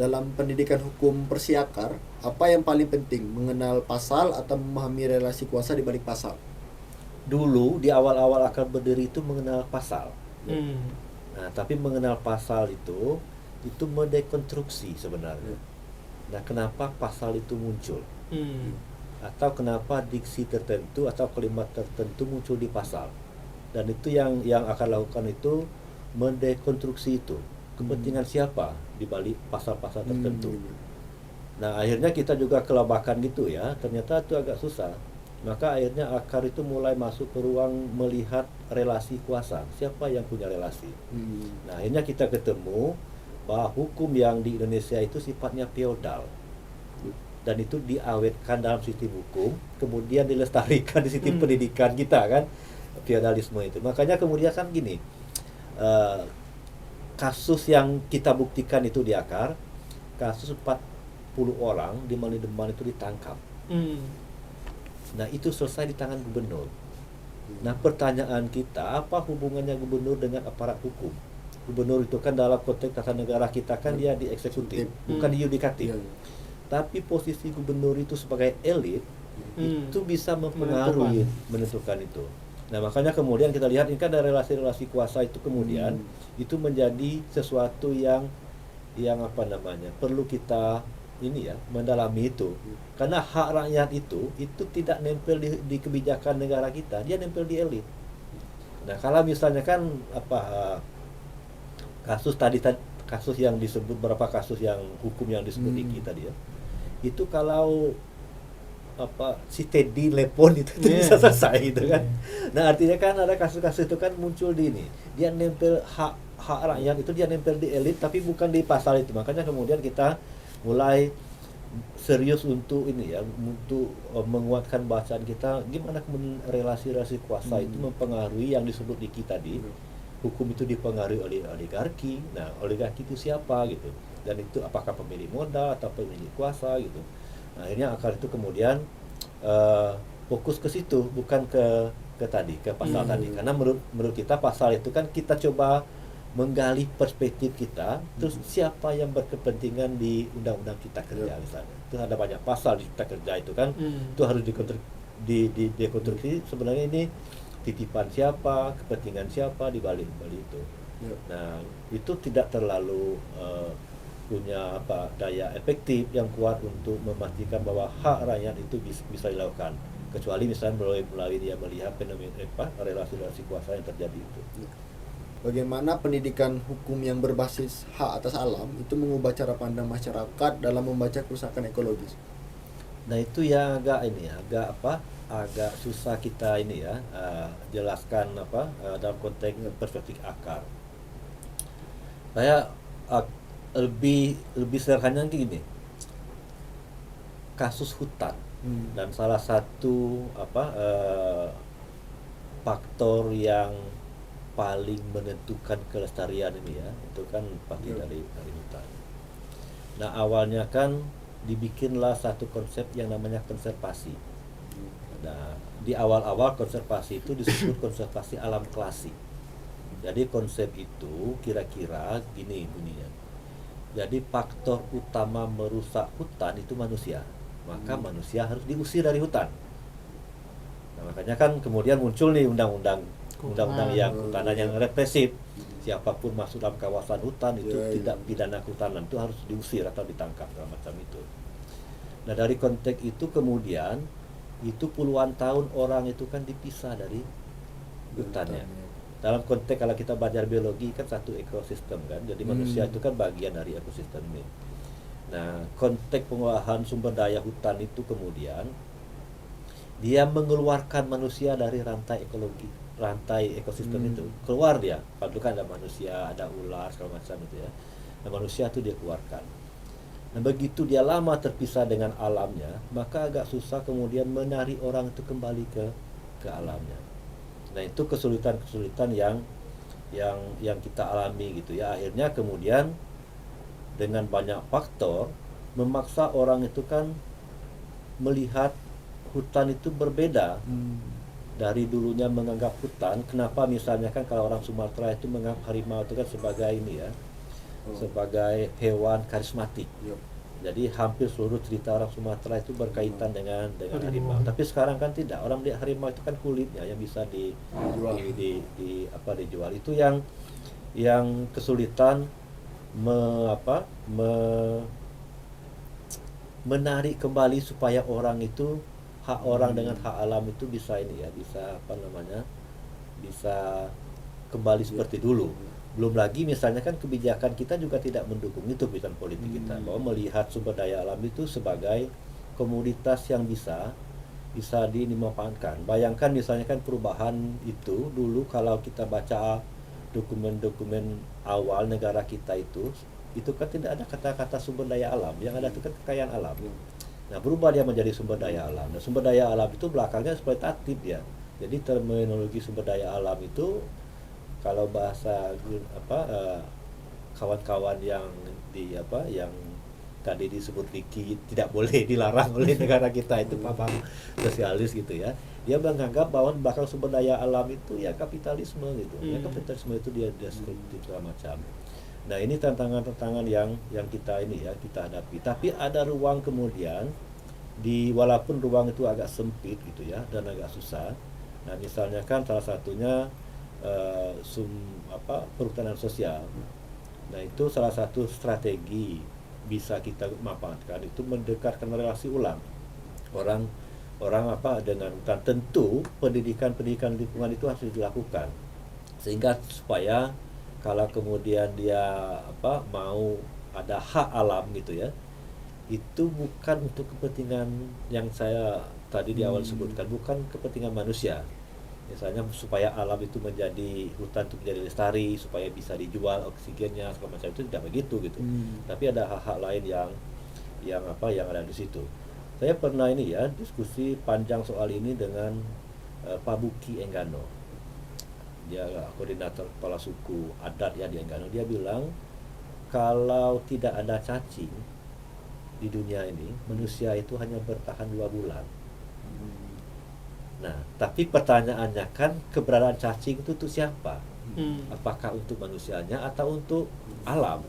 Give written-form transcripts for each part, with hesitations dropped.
Dalam pendidikan hukum Persiakar, apa yang paling penting? Mengenal pasal atau memahami relasi kuasa di balik pasal? Dulu di awal-awal akar berdiri itu mengenal pasal. Nah, tapi mengenal pasal itu mendekonstruksi sebenarnya. Nah, kenapa pasal itu muncul? Atau kenapa diksi tertentu atau kalimat tertentu muncul di pasal? Dan itu yang akan lakukan itu mendekonstruksi itu. Kepentingan siapa di balik pasal-pasal tertentu. Nah, akhirnya kita juga kelabakan gitu ya. Ternyata itu agak susah. Maka akhirnya akar itu mulai masuk ke ruang melihat relasi kuasa. Siapa yang punya relasi? Nah, akhirnya kita ketemu bahwa hukum yang di Indonesia itu sifatnya feodal. Dan itu diawetkan dalam sistem hukum, kemudian dilestarikan di sistem pendidikan kita kan, feodalisme itu. Makanya kemudian kan gini, kasus yang kita buktikan itu di akar, kasus 40 orang di Malideman itu ditangkap. Nah, itu selesai di tangan gubernur. Nah, pertanyaan kita, apa hubungannya gubernur dengan aparat hukum? Gubernur itu kan dalam konteks tata negara kita kan dia di eksekutif, bukan di yudikatif. Tapi posisi gubernur itu sebagai elit itu bisa mempengaruhi, menentukan itu. Nah, makanya kemudian kita lihat ini kan ada relasi-relasi kuasa itu kemudian itu menjadi sesuatu yang apa namanya, perlu kita ini ya, mendalami itu. Karena hak rakyat itu tidak nempel di kebijakan negara kita, dia nempel di elit. Nah, kalau misalnya kan kasus yang disebut, beberapa kasus yang hukum yang disebut di kita dia, itu kalau si Teddy Lepon itu bisa selesai gitu kan. Nah, artinya kan ada kasus-kasus itu kan muncul di ini, dia nempel hak rakyat itu, dia nempel di elit tapi bukan di pasal itu. Makanya kemudian kita mulai serius untuk ini ya, untuk menguatkan bacaan kita gimana relasi-relasi kuasa itu mempengaruhi yang disebut di kita di hukum itu dipengaruhi oleh oligarki. Nah, oligarki itu siapa gitu, dan itu apakah pemilik modal atau pemilik kuasa gitu. Nah, akhirnya akar itu kemudian fokus ke situ, bukan ke pasal tadi. Karena menurut kita pasal itu kan kita coba menggali perspektif kita, terus siapa yang berkepentingan di undang-undang cipta kerja misalnya. Itu ada banyak pasal di cipta kerja itu kan, itu harus dekonstruksi sebenarnya ini titipan siapa, kepentingan siapa di balik itu. Nah, itu tidak terlalu punya daya efektif yang kuat untuk memastikan bahwa hak rakyat itu bisa dilakukan, kecuali misalnya melalui dia melihat fenomena relasi-relasi kuasa yang terjadi itu. Bagaimana pendidikan hukum yang berbasis hak atas alam itu mengubah cara pandang masyarakat dalam membaca kerusakan ekologis? Nah, itu yang agak susah kita ini ya, jelaskan dalam konteks perspektif akar. Saya lebih sederhananya gini, kasus hutan dan salah satu faktor yang paling menentukan kelestarian ini ya, itu kan pasti dari hutan. Nah, awalnya kan dibikinlah satu konsep yang namanya konservasi. Nah, di awal-awal konservasi itu disebut konservasi alam klasik. Jadi konsep itu kira-kira gini bunyinya. Jadi faktor utama merusak hutan itu manusia, maka manusia harus diusir dari hutan. Nah, makanya kan kemudian muncul nih undang-undang yang kehutanan yang represif. Siapapun masuk dalam kawasan hutan itu tidak pidana kehutanan, itu harus diusir atau ditangkap segala macam itu. Nah, dari konteks itu kemudian itu puluhan tahun orang itu kan dipisah dari hutannya. Dalam konteks kalau kita belajar biologi kan satu ekosistem kan, jadi manusia itu kan bagian dari ekosistem ini. Nah, konteks pengolahan sumber daya hutan itu kemudian dia mengeluarkan manusia dari rantai ekosistem itu, keluar dia. Kalau kan ada manusia, ada ular segala macam itu ya. Nah, manusia itu dia keluarkan. Nah, begitu dia lama terpisah dengan alamnya, maka agak susah kemudian menarik orang itu kembali ke alamnya. Nah, itu kesulitan-kesulitan yang kita alami gitu ya. Akhirnya kemudian dengan banyak faktor memaksa orang itu kan melihat hutan itu berbeda dari dulunya menganggap hutan. Kenapa misalnya kan kalau orang Sumatera itu menganggap harimau itu kan sebagai ini ya, sebagai hewan karismatik. Jadi hampir seluruh cerita orang Sumatera itu berkaitan dengan harimau. Tapi sekarang kan tidak. Orang lihat harimau itu kan kulitnya yang bisa dijual. Itu yang kesulitan menarik kembali supaya orang itu hak orang dengan hak alam itu bisa bisa kembali seperti dulu. Belum lagi misalnya kan kebijakan kita juga tidak mendukung itu, kebijakan politik kita bahwa melihat sumber daya alam itu sebagai komoditas yang bisa dimanfaatkan. Bayangkan misalnya kan perubahan itu dulu, kalau kita baca dokumen-dokumen awal negara kita itu kan tidak ada kata-kata sumber daya alam, yang ada itu kan kekayaan alam. Nah, berubah dia menjadi sumber daya alam. Nah, sumber daya alam itu belakangnya eksploitatif ya. Jadi terminologi sumber daya alam itu kalau bahasa kawan-kawan yang tadi disebut Vicky tidak boleh dilarang oleh negara kita itu paham sosialis gitu ya. Dia menganggap bahwa belakang sumber daya alam itu ya kapitalisme gitu. Ya kapitalisme itu dia seperti segala macam. Nah, ini tantangan-tantangan yang kita hadapi. Tapi ada ruang kemudian walaupun ruang itu agak sempit gitu ya dan agak susah. Nah, misalnya kan salah satunya perhutanan sosial. Nah, itu salah satu strategi bisa kita manfaatkan, itu mendekatkan relasi ulang orang dengan hutan. Tentu pendidikan lingkungan itu harus dilakukan sehingga supaya kalau kemudian dia mau ada hak alam gitu ya, itu bukan untuk kepentingan yang saya tadi di awal sebutkan, bukan kepentingan manusia. Misalnya supaya alam itu menjadi hutan itu menjadi lestari, supaya bisa dijual oksigennya segala macam, itu tidak begitu gitu. Tapi ada hak-hak lain yang ada di situ. Saya pernah diskusi panjang soal ini dengan Pak Buki Enggano. Dia koordinator kepala suku adat ya di Enggano. Dia bilang kalau tidak ada cacing di dunia ini, manusia itu hanya bertahan 2 bulan. Nah, tapi pertanyaannya kan keberadaan cacing itu untuk siapa? Apakah untuk manusianya atau untuk alam?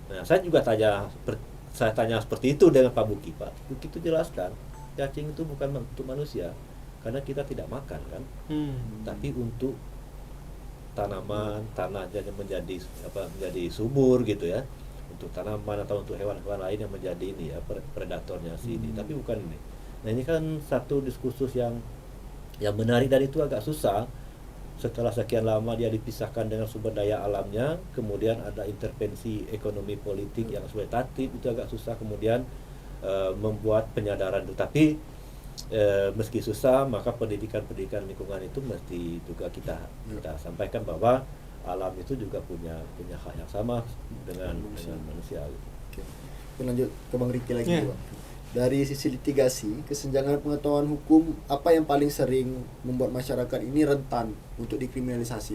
Nah, saya juga tanya seperti itu dengan Pak Buki. Pak Buki itu jelaskan, cacing itu bukan untuk manusia, karena kita tidak makan kan, tapi untuk tanaman, tanahnya menjadi subur gitu ya, untuk tanaman atau untuk hewan-hewan lain yang menjadi predatornya sini, tapi bukan ini. Nah, ini kan satu diskursus yang menarik, dan itu agak susah setelah sekian lama dia dipisahkan dengan sumber daya alamnya, kemudian ada intervensi ekonomi politik yang eksploitatif. Itu agak susah kemudian membuat penyadaran itu. Tapi meski susah, maka pendidikan lingkungan itu mesti juga kita sampaikan bahwa alam itu juga punya hak yang sama dengan manusia. Oke. Lanjut ke Bang Riki lagi, Bang. Dari sisi litigasi, kesenjangan pengetahuan hukum apa yang paling sering membuat masyarakat ini rentan untuk dikriminalisasi?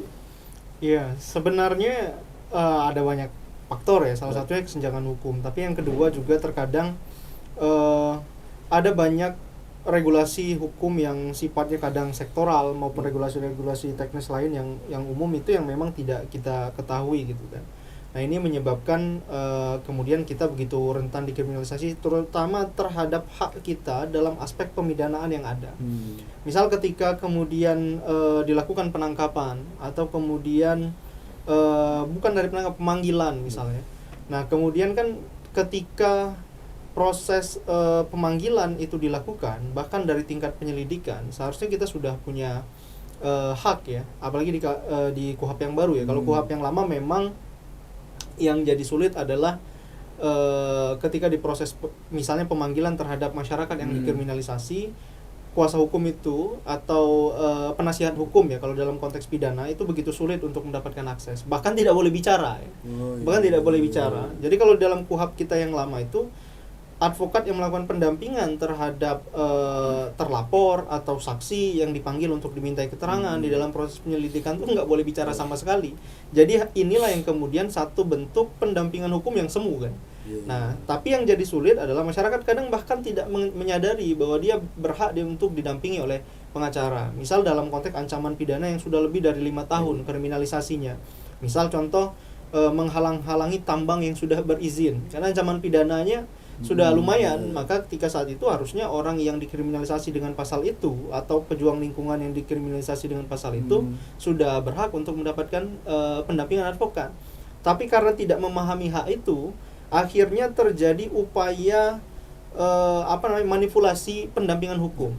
Iya, sebenarnya ada banyak faktor ya. Salah satunya kesenjangan hukum. Tapi yang kedua juga terkadang ada banyak regulasi hukum yang sifatnya kadang sektoral maupun regulasi-regulasi teknis lain yang umum itu yang memang tidak kita ketahui gitu kan. Nah, ini menyebabkan kemudian kita begitu rentan dikriminalisasi, terutama terhadap hak kita dalam aspek pemidanaan yang ada. Misal ketika kemudian dilakukan penangkapan atau kemudian bukan dari penangkapan, pemanggilan misalnya. Nah, kemudian kan ketika proses pemanggilan itu dilakukan, bahkan dari tingkat penyelidikan, seharusnya kita sudah punya hak ya, apalagi di KUHP yang baru ya. Kalau KUHP yang lama memang yang jadi sulit adalah ketika diproses misalnya pemanggilan terhadap masyarakat yang dikriminalisasi, kuasa hukum itu atau penasihat hukum ya kalau dalam konteks pidana itu begitu sulit untuk mendapatkan akses, bahkan tidak boleh bicara ya. Bahkan tidak boleh bicara. Jadi kalau dalam KUHP kita yang lama itu advokat yang melakukan pendampingan terhadap terlapor atau saksi yang dipanggil untuk dimintai keterangan di dalam proses penyelidikan itu nggak boleh bicara sama sekali. Jadi inilah yang kemudian satu bentuk pendampingan hukum yang semu kan. Nah, tapi yang jadi sulit adalah masyarakat kadang bahkan tidak menyadari bahwa dia berhak untuk didampingi oleh pengacara. Misal dalam konteks ancaman pidana yang sudah lebih dari 5 tahun kriminalisasinya. Misal contoh menghalang-halangi tambang yang sudah berizin. Karena ancaman pidananya sudah lumayan, maka ketika saat itu harusnya orang yang dikriminalisasi dengan pasal itu atau pejuang lingkungan yang dikriminalisasi dengan pasal itu sudah berhak untuk mendapatkan pendampingan advokat. Tapi karena tidak memahami hak itu, akhirnya terjadi upaya manipulasi pendampingan hukum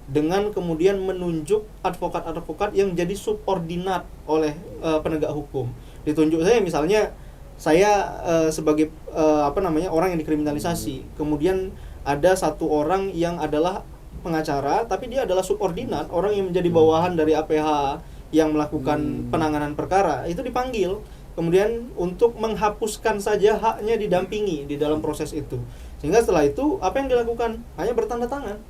dengan kemudian menunjuk advokat-advokat yang jadi subordinat oleh penegak hukum. Ditunjuk saya misalnya saya sebagai orang yang dikriminalisasi, kemudian ada satu orang yang adalah pengacara tapi dia adalah subordinat, orang yang menjadi bawahan dari APH yang melakukan penanganan perkara, itu dipanggil kemudian untuk menghapuskan saja haknya didampingi di dalam proses itu. Sehingga setelah itu apa yang dilakukan? Hanya bertanda tangan.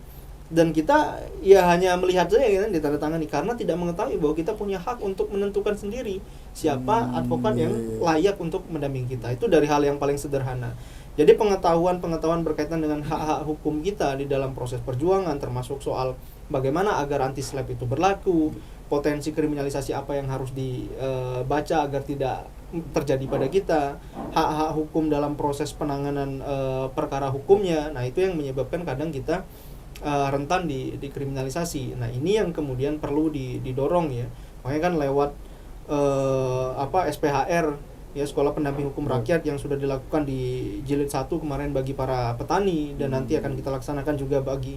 Dan kita ya hanya melihat saja kan ditandatangani karena tidak mengetahui bahwa kita punya hak untuk menentukan sendiri siapa advokat yang layak untuk mendampingi kita. Itu dari hal yang paling sederhana. Jadi pengetahuan berkaitan dengan hak-hak hukum kita di dalam proses perjuangan, termasuk soal bagaimana agar anti-SLAPP itu berlaku, potensi kriminalisasi apa yang harus dibaca agar tidak terjadi pada kita, hak-hak hukum dalam proses penanganan perkara hukumnya. Nah, itu yang menyebabkan kadang kita rentan dikriminalisasi. Nah, ini yang kemudian perlu didorong ya. Makanya kan lewat SPHR ya, Sekolah Pendamping Hukum Rakyat yang sudah dilakukan di jilid 1 kemarin bagi para petani dan nanti akan kita laksanakan juga bagi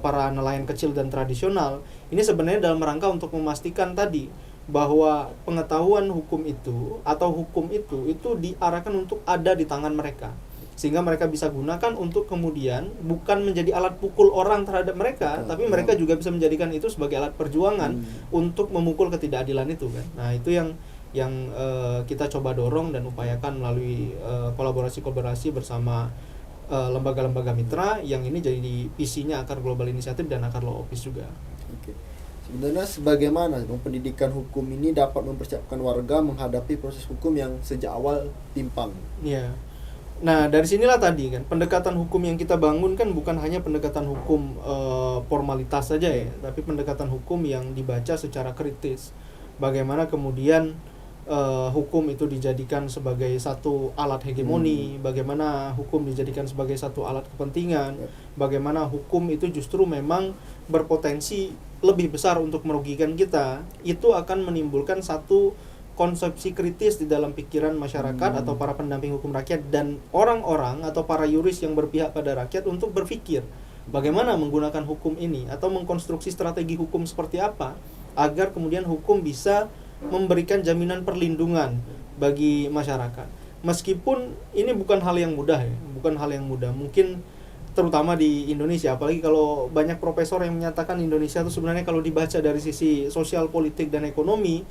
para nelayan kecil dan tradisional. Ini sebenarnya dalam rangka untuk memastikan tadi bahwa pengetahuan hukum itu atau hukum itu diarahkan untuk ada di tangan mereka, sehingga mereka bisa gunakan untuk kemudian bukan menjadi alat pukul orang terhadap mereka, tapi mereka juga bisa menjadikan itu sebagai alat perjuangan untuk memukul ketidakadilan itu kan. Nah, itu yang kita coba dorong dan upayakan melalui kolaborasi bersama lembaga-lembaga mitra yang ini jadi PC-nya Akar Global Initiative dan Akar Law Office juga. Oke. Sebenarnya sebagaimana pendidikan hukum ini dapat mempersiapkan warga menghadapi proses hukum yang sejak awal timpang? Iya. Nah, dari sinilah tadi kan pendekatan hukum yang kita bangun kan bukan hanya pendekatan hukum formalitas saja ya, tapi pendekatan hukum yang dibaca secara kritis. Bagaimana kemudian hukum itu dijadikan sebagai satu alat hegemoni, bagaimana hukum dijadikan sebagai satu alat kepentingan, bagaimana hukum itu justru memang berpotensi lebih besar untuk merugikan kita, itu akan menimbulkan satu konsepsi kritis di dalam pikiran masyarakat atau para pendamping hukum rakyat dan orang-orang atau para yuris yang berpihak pada rakyat untuk berpikir bagaimana menggunakan hukum ini atau mengkonstruksi strategi hukum seperti apa agar kemudian hukum bisa memberikan jaminan perlindungan bagi masyarakat. Meskipun ini bukan hal yang mudah ya, mungkin terutama di Indonesia, apalagi kalau banyak profesor yang menyatakan Indonesia itu sebenarnya kalau dibaca dari sisi sosial, politik dan ekonomi,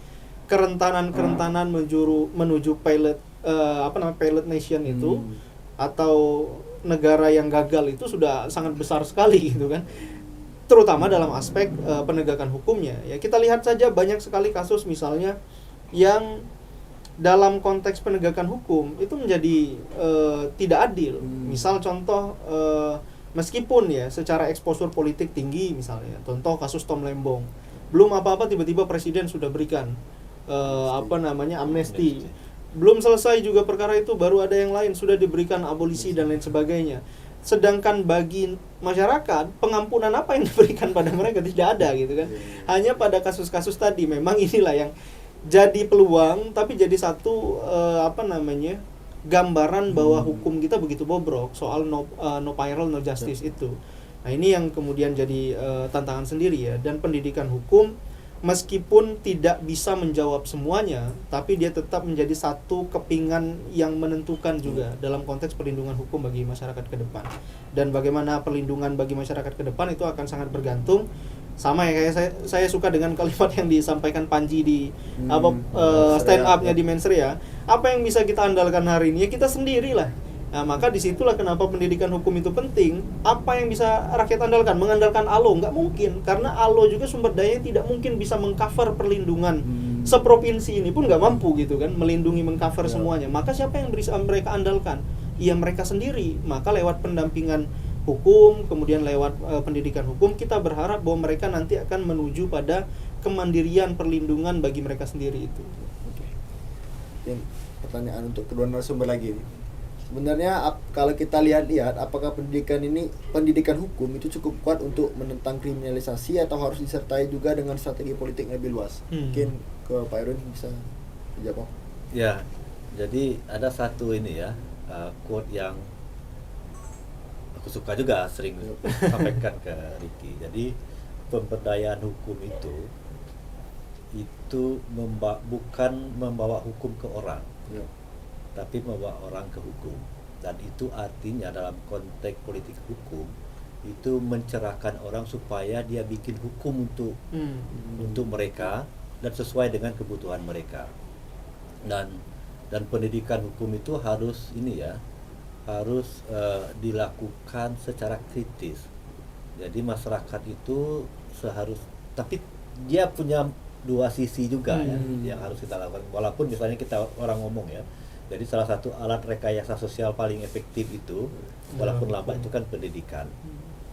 kerentanan menuju pilot nation itu atau negara yang gagal itu sudah sangat besar sekali gitu kan. Terutama dalam aspek penegakan hukumnya. Ya, kita lihat saja banyak sekali kasus misalnya yang dalam konteks penegakan hukum itu menjadi tidak adil. Misal contoh meskipun ya secara eksposur politik tinggi misalnya, contoh kasus Tom Lembong. Belum apa-apa tiba-tiba presiden sudah berikan amnesti. Belum selesai juga perkara itu baru ada yang lain sudah diberikan abolisi dan lain sebagainya. Sedangkan bagi masyarakat pengampunan apa yang diberikan pada mereka tidak ada gitu kan. Hanya pada kasus-kasus tadi memang inilah yang jadi peluang, tapi jadi satu gambaran bahwa hukum kita begitu bobrok soal no parallel no justice itu. Nah, ini yang kemudian jadi tantangan sendiri ya. Dan pendidikan hukum meskipun tidak bisa menjawab semuanya, tapi dia tetap menjadi satu kepingan yang menentukan juga dalam konteks perlindungan hukum bagi masyarakat ke depan. Dan bagaimana perlindungan bagi masyarakat ke depan itu akan sangat bergantung, sama ya kayak saya suka dengan kalimat yang disampaikan Panji di stand up-nya di Mensri ya. Apa yang bisa kita andalkan hari ini ya kita sendirilah. Nah, maka disitulah kenapa pendidikan hukum itu penting. Apa yang bisa rakyat andalkan? Mengandalkan ALO? Nggak mungkin, karena ALO juga sumber dayanya tidak mungkin bisa mengcover perlindungan seprovinsi ini pun nggak mampu gitu kan, melindungi mengcover semuanya. Maka siapa yang bisa mereka andalkan? Ya mereka sendiri. Maka lewat pendampingan hukum, kemudian lewat pendidikan hukum, kita berharap bahwa mereka nanti akan menuju pada kemandirian perlindungan bagi mereka sendiri itu. Oke. Pertanyaan untuk kedua narasumber lagi nih. Sebenarnya kalau kita lihat apakah pendidikan hukum itu cukup kuat untuk menentang kriminalisasi atau harus disertai juga dengan strategi politik lebih luas? Mungkin ke Pak Irwin bisa dijawab. Ya, jadi ada satu ini ya, quote yang aku suka juga sering sampaikan ke Ricky. Jadi pemberdayaan hukum itu bukan membawa hukum ke orang, tapi membawa orang ke hukum. Dan itu artinya dalam konteks politik hukum itu mencerahkan orang supaya dia bikin hukum untuk mereka dan sesuai dengan kebutuhan mereka. Dan pendidikan hukum itu harus dilakukan secara kritis. Jadi masyarakat itu tapi dia punya dua sisi juga yang harus kita lakukan. Walaupun misalnya kita orang ngomong ya, jadi salah satu alat rekayasa sosial paling efektif itu walaupun lambat itu kan pendidikan.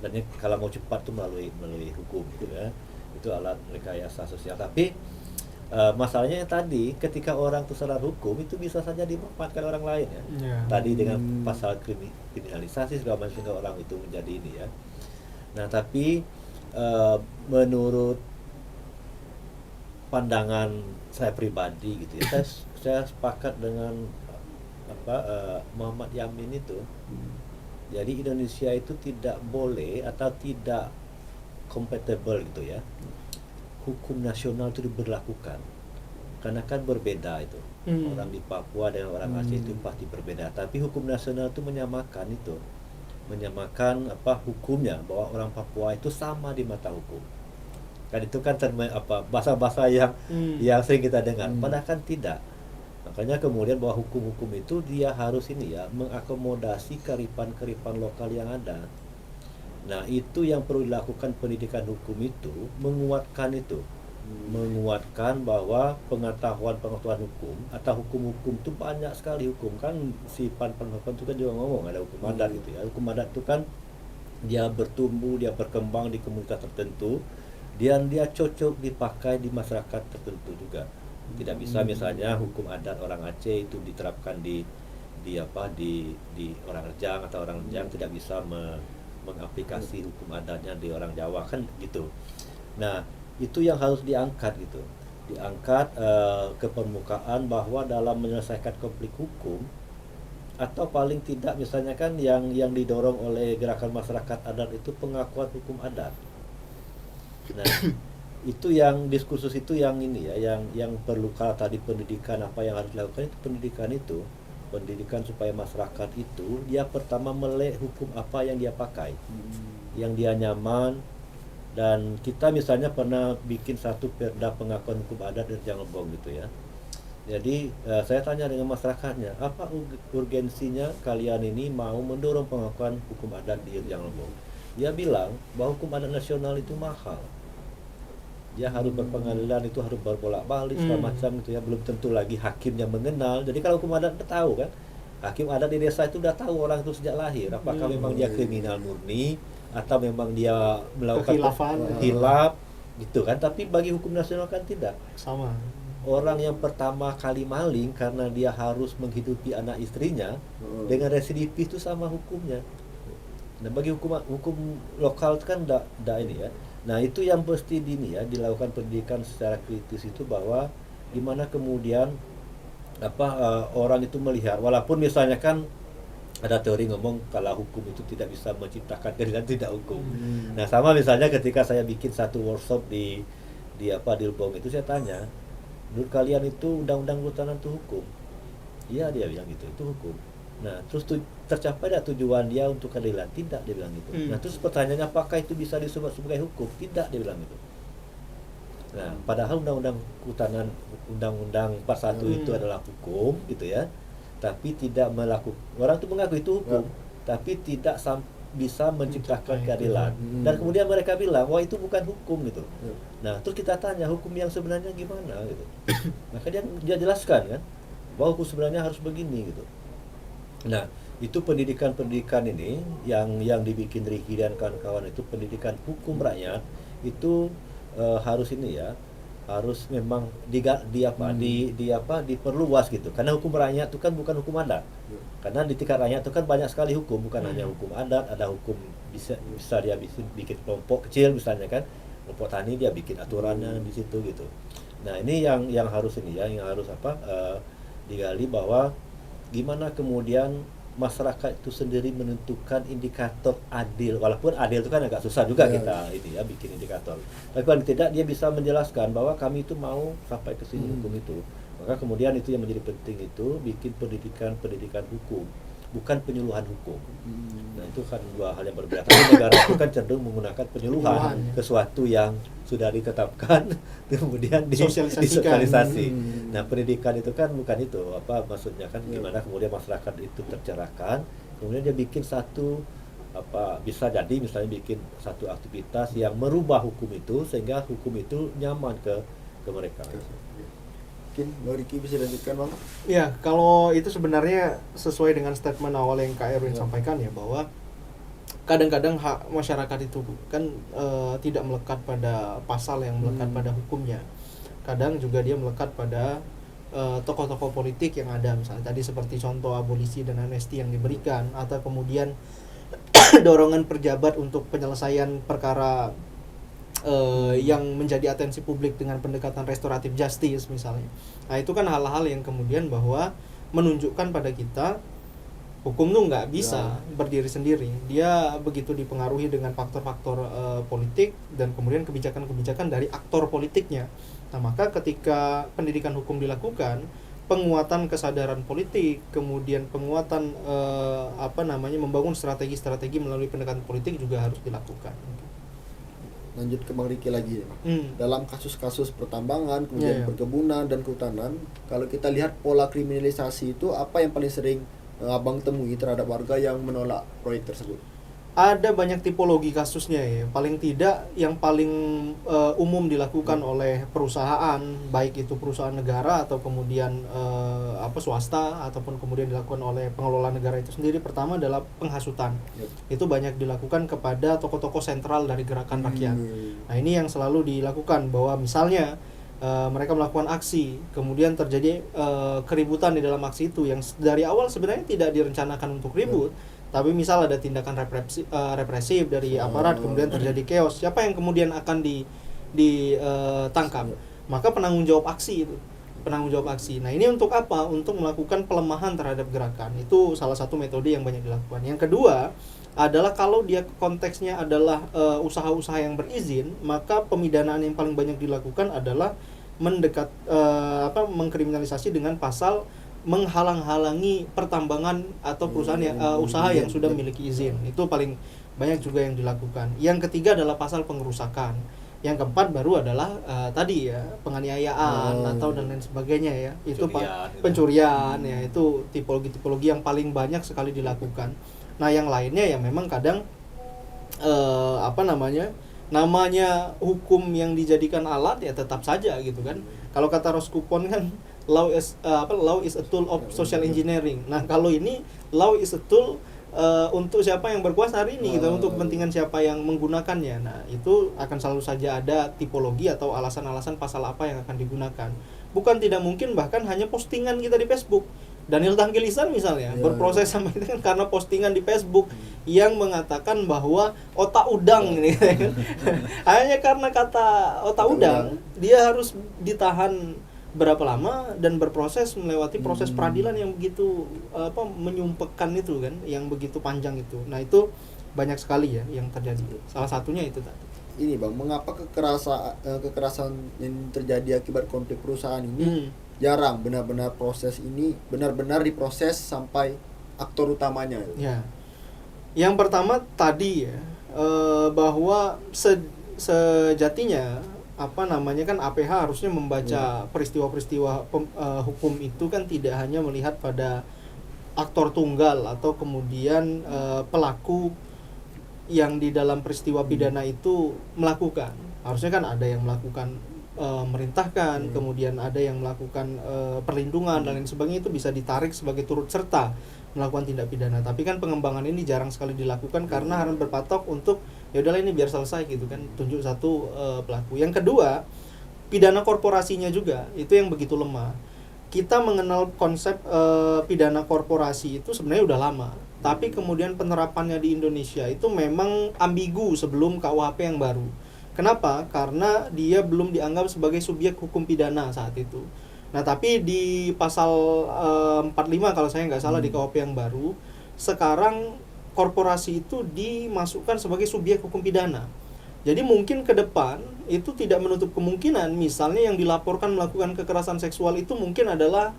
Dan kalau mau cepat itu melalui hukum gitu ya. Itu alat rekayasa sosial. Tapi masalahnya yang tadi ketika orang itu salah hukum itu bisa saja dimanfaatkan orang lain ya. Tadi dengan pasal kriminalisasi segala macam sehingga orang itu menjadi ini ya. Nah, tapi menurut pandangan saya pribadi gitu ya, saya sepakat dengan Muhammad Yamin itu. Jadi Indonesia itu tidak boleh atau tidak compatible gitu ya, hukum nasional itu diberlakukan karena kan berbeda itu. Orang di Papua dengan orang Aceh itu pasti berbeda, tapi hukum nasional itu menyamakan hukumnya, bahwa orang Papua itu sama di mata hukum. Kan itu kan bahasa-bahasa yang sering kita dengar, padahal kan tidak. Makanya kemudian bahwa hukum-hukum itu dia harus mengakomodasi kearifan-kearifan lokal yang ada. Nah, itu yang perlu dilakukan pendidikan hukum itu, menguatkan bahwa pengetahuan hukum atau hukum-hukum itu banyak sekali hukum. Kan si Pan-Pan itu kan juga ngomong ada hukum adat gitu ya. Hukum adat itu kan dia bertumbuh, dia berkembang di komunitas tertentu, dan dia cocok dipakai di masyarakat tertentu juga. Tidak bisa misalnya hukum adat orang Aceh itu diterapkan di orang Rejang, atau orang Rejang tidak bisa mengaplikasi hukum adatnya di orang Jawa kan gitu. Nah, itu yang harus diangkat ke permukaan, bahwa dalam menyelesaikan konflik hukum, atau paling tidak misalnya kan yang didorong oleh gerakan masyarakat adat itu pengakuan hukum adat. Nah, itu yang diskursus itu yang perlu. Kalau tadi pendidikan apa yang harus dilakukan itu pendidikan supaya masyarakat itu dia pertama melek hukum apa yang dia pakai, yang dia nyaman. Dan kita misalnya pernah bikin satu perda pengakuan hukum adat di Rejang Lebong gitu ya. Jadi saya tanya dengan masyarakatnya, apa urgensinya kalian ini mau mendorong pengakuan hukum adat di Rejang Lebong? Dia bilang bahwa hukum adat nasional itu mahal. Dia harus berpengadilan, itu harus berbolak-balik segala macam gitu ya. Belum tentu lagi hakimnya mengenal. Jadi kalau hukum adat udah tahu kan, hakim adat di desa itu udah tahu orang itu sejak lahir. Apakah memang dia kriminal murni atau memang dia melakukan khilaf gitu kan. Tapi bagi hukum nasional kan tidak sama. Orang yang pertama kali maling karena dia harus menghidupi anak istrinya dengan residivis itu sama hukumnya. Nah, bagi hukum lokal kan enggak ini ya. Nah, itu yang mesti dilakukan pendidikan secara kritis itu, bahwa gimana kemudian orang itu melihat, walaupun misalnya kan ada teori ngomong kalau hukum itu tidak bisa menciptakan keadilan, tidak hukum. Nah, sama misalnya ketika saya bikin satu workshop di di Lubong itu saya tanya, menurut kalian itu undang-undang kehutanan itu hukum? Iya, dia bilang gitu, itu hukum. Nah, terus tercapai tidak tujuan dia untuk keadilan? Tidak, dia bilang gitu. Nah, terus pertanyaannya, apakah itu bisa disebut sebagai hukum? Tidak, dia bilang gitu. Nah, padahal undang-undang kehutanan, undang-undang 41 itu adalah hukum gitu ya. Tapi tidak melakukan, orang itu mengaku itu hukum, tapi tidak bisa menciptakan keadilan. Dan kemudian mereka bilang, wah itu bukan hukum gitu. Nah, terus kita tanya, hukum yang sebenarnya gimana gitu. Maka dia jelaskan kan, bahwa hukum sebenarnya harus begini gitu. Nah, itu pendidikan ini yang dibikin Ricky dan kawan-kawan itu, pendidikan hukum rakyat itu harus ini ya, harus memang diperluas gitu. Karena hukum rakyat itu kan bukan hukum adat. Karena di tingkat rakyat itu kan banyak sekali hukum, bukan hanya hukum adat, ada hukum bisa dia bikin kelompok kecil misalnya kan, kelompok tani dia bikin aturannya di situ gitu. Nah, ini yang harus ini ya, yang harus digali, bahwa gimana kemudian masyarakat itu sendiri menentukan indikator adil. Walaupun adil itu kan agak susah juga kita ini ya bikin indikator. Tapi paling tidak dia bisa menjelaskan bahwa kami itu mau sampai ke sini hukum itu. Maka kemudian itu yang menjadi penting, itu bikin pendidikan hukum, bukan penyuluhan hukum. Nah, itu kan dua hal yang berbeda. Tapi negara itu kan cenderung menggunakan penyuluhan, sesuatu yang sudah ditetapkan kemudian disosialisasi. Nah, pendidikan itu kan bukan itu, maksudnya kan gimana kemudian masyarakat itu tercerahkan, kemudian dia bikin satu bisa jadi misalnya bikin satu aktivitas yang merubah hukum itu sehingga hukum itu nyaman ke mereka. Mungkin Bang Ricky bisa lanjutkan, Bang? Ya, kalau itu sebenarnya sesuai dengan statement awal yang Kak Erwin sampaikan ya, bahwa kadang-kadang hak masyarakat itu kan tidak melekat pada pasal yang melekat pada hukumnya. Kadang juga dia melekat pada tokoh-tokoh politik yang ada, misalnya tadi seperti contoh abolisi dan amnesti yang diberikan, atau kemudian dorongan pejabat untuk penyelesaian perkara yang menjadi atensi publik dengan pendekatan restoratif justice misalnya. Nah, itu kan hal-hal yang kemudian bahwa menunjukkan pada kita hukum tuh nggak bisa berdiri sendiri. Dia begitu dipengaruhi dengan faktor-faktor politik dan kemudian kebijakan-kebijakan dari aktor politiknya. Nah, maka ketika pendidikan hukum dilakukan, penguatan kesadaran politik, kemudian penguatan membangun strategi-strategi melalui pendekatan politik juga harus dilakukan. Lanjut ke Bang Ricky lagi ya. Dalam kasus-kasus pertambangan, kemudian perkebunan dan kehutanan, kalau kita lihat pola kriminalisasi itu, apa yang paling sering Abang temui terhadap warga yang menolak proyek tersebut? Ada banyak tipologi kasusnya ya. Paling tidak yang paling umum dilakukan oleh perusahaan, baik itu perusahaan negara atau kemudian swasta, ataupun kemudian dilakukan oleh pengelola negara itu sendiri. Pertama adalah penghasutan. Itu banyak dilakukan kepada tokoh-tokoh sentral dari gerakan rakyat. Nah, ini yang selalu dilakukan, bahwa misalnya mereka melakukan aksi, kemudian terjadi keributan di dalam aksi itu yang dari awal sebenarnya tidak direncanakan untuk ribut. Tapi misal ada tindakan represif dari aparat, kemudian terjadi chaos, siapa yang kemudian akan ditangkap? Maka penanggung jawab aksi itu. Nah, ini untuk apa? Untuk melakukan pelemahan terhadap gerakan. Itu salah satu metode yang banyak dilakukan. Yang kedua adalah kalau dia konteksnya adalah usaha-usaha yang berizin, maka pemidanaan yang paling banyak dilakukan adalah mengkriminalisasi dengan pasal menghalang-halangi pertambangan atau perusahaan usaha yang sudah memiliki izin. Itu paling banyak juga yang dilakukan. Yang ketiga adalah pasal pengerusakan. Yang keempat baru adalah tadi ya, penganiayaan atau dan lain sebagainya ya. Itu pencurian ya, itu tipologi-tipologi yang paling banyak sekali dilakukan. Nah, yang lainnya ya memang kadang namanya hukum yang dijadikan alat ya tetap saja gitu kan. Kalau kata Roskupon kan law is a tool of social engineering. Nah, kalau ini law is a tool untuk siapa yang berkuasa hari ini gitu, untuk kepentingan siapa yang menggunakannya. Nah, itu akan selalu saja ada tipologi atau alasan-alasan pasal apa yang akan digunakan. Bukan tidak mungkin bahkan hanya postingan kita di Facebook. Daniel Tangkilisan misalnya berproses sama itu kan karena postingan di Facebook yang mengatakan bahwa otak udang ini. Hanya karena kata otak udang, dia harus ditahan berapa lama dan berproses melewati proses peradilan yang begitu menyumpekkan itu kan, yang begitu panjang itu. Nah, itu banyak sekali ya yang terjadi. Salah satunya itu tadi. ini Bang, mengapa kekerasan yang terjadi akibat konflik perusahaan ini jarang benar-benar proses ini benar-benar diproses sampai aktor utamanya. Ya. Yang pertama tadi ya, bahwa sejatinya kan APH harusnya membaca peristiwa-peristiwa hukum itu kan tidak hanya melihat pada aktor tunggal atau kemudian pelaku yang di dalam peristiwa pidana itu melakukan. Harusnya kan ada yang melakukan merintahkan, kemudian ada yang melakukan perlindungan dan lain sebagainya, itu bisa ditarik sebagai turut serta melakukan tindak pidana. Tapi kan pengembangan ini jarang sekali dilakukan karena harus berpatok untuk ya udahlah ini biar selesai gitu kan, tunjuk satu pelaku. Yang kedua, pidana korporasinya juga itu yang begitu lemah. Kita mengenal konsep pidana korporasi itu sebenarnya udah lama, tapi kemudian penerapannya di Indonesia itu memang ambigu sebelum KUHP yang baru. Kenapa? Karena dia belum dianggap sebagai subjek hukum pidana saat itu. Nah, tapi di pasal 45 kalau saya nggak salah di KUHP yang baru, sekarang korporasi itu dimasukkan sebagai subjek hukum pidana. Jadi mungkin ke depan itu tidak menutup kemungkinan misalnya yang dilaporkan melakukan kekerasan seksual itu mungkin adalah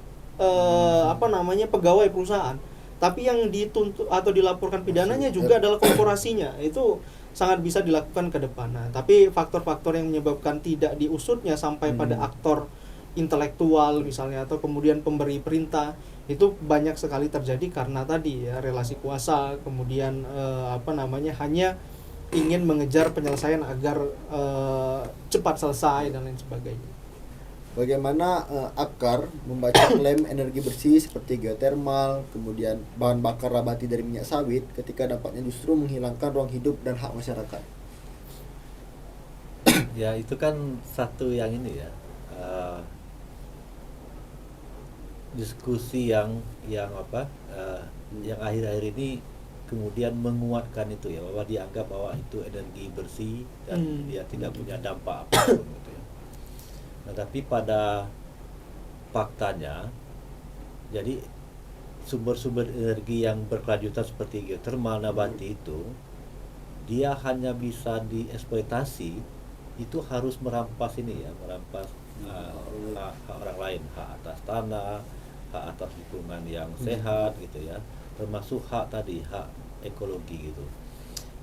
pegawai perusahaan. Tapi yang dituntut atau dilaporkan pidananya juga adalah korporasinya. Itu sangat bisa dilakukan ke depan. Nah, tapi faktor-faktor yang menyebabkan tidak diusutnya sampai pada aktor intelektual misalnya atau kemudian pemberi perintah itu banyak sekali terjadi karena tadi ya relasi kuasa, kemudian hanya ingin mengejar penyelesaian agar cepat selesai dan lain sebagainya. Bagaimana Apkar membaca klaim energi bersih seperti geotermal, kemudian bahan bakar nabati dari minyak sawit ketika dampaknya justru menghilangkan ruang hidup dan hak masyarakat? Ya itu kan satu yang ini ya, diskusi yang yang akhir-akhir ini kemudian menguatkan itu ya, bahwa dianggap bahwa itu energi bersih dan dia tidak punya dampak apapun gitu ya. Nah, tapi pada faktanya, jadi sumber-sumber energi yang berkelanjutan seperti geotermal nabati itu, dia hanya bisa dieksploitasi itu harus merampas hak orang lain, hak atas tanah, hak atas lingkungan yang sehat gitu ya, termasuk hak ekologi gitu.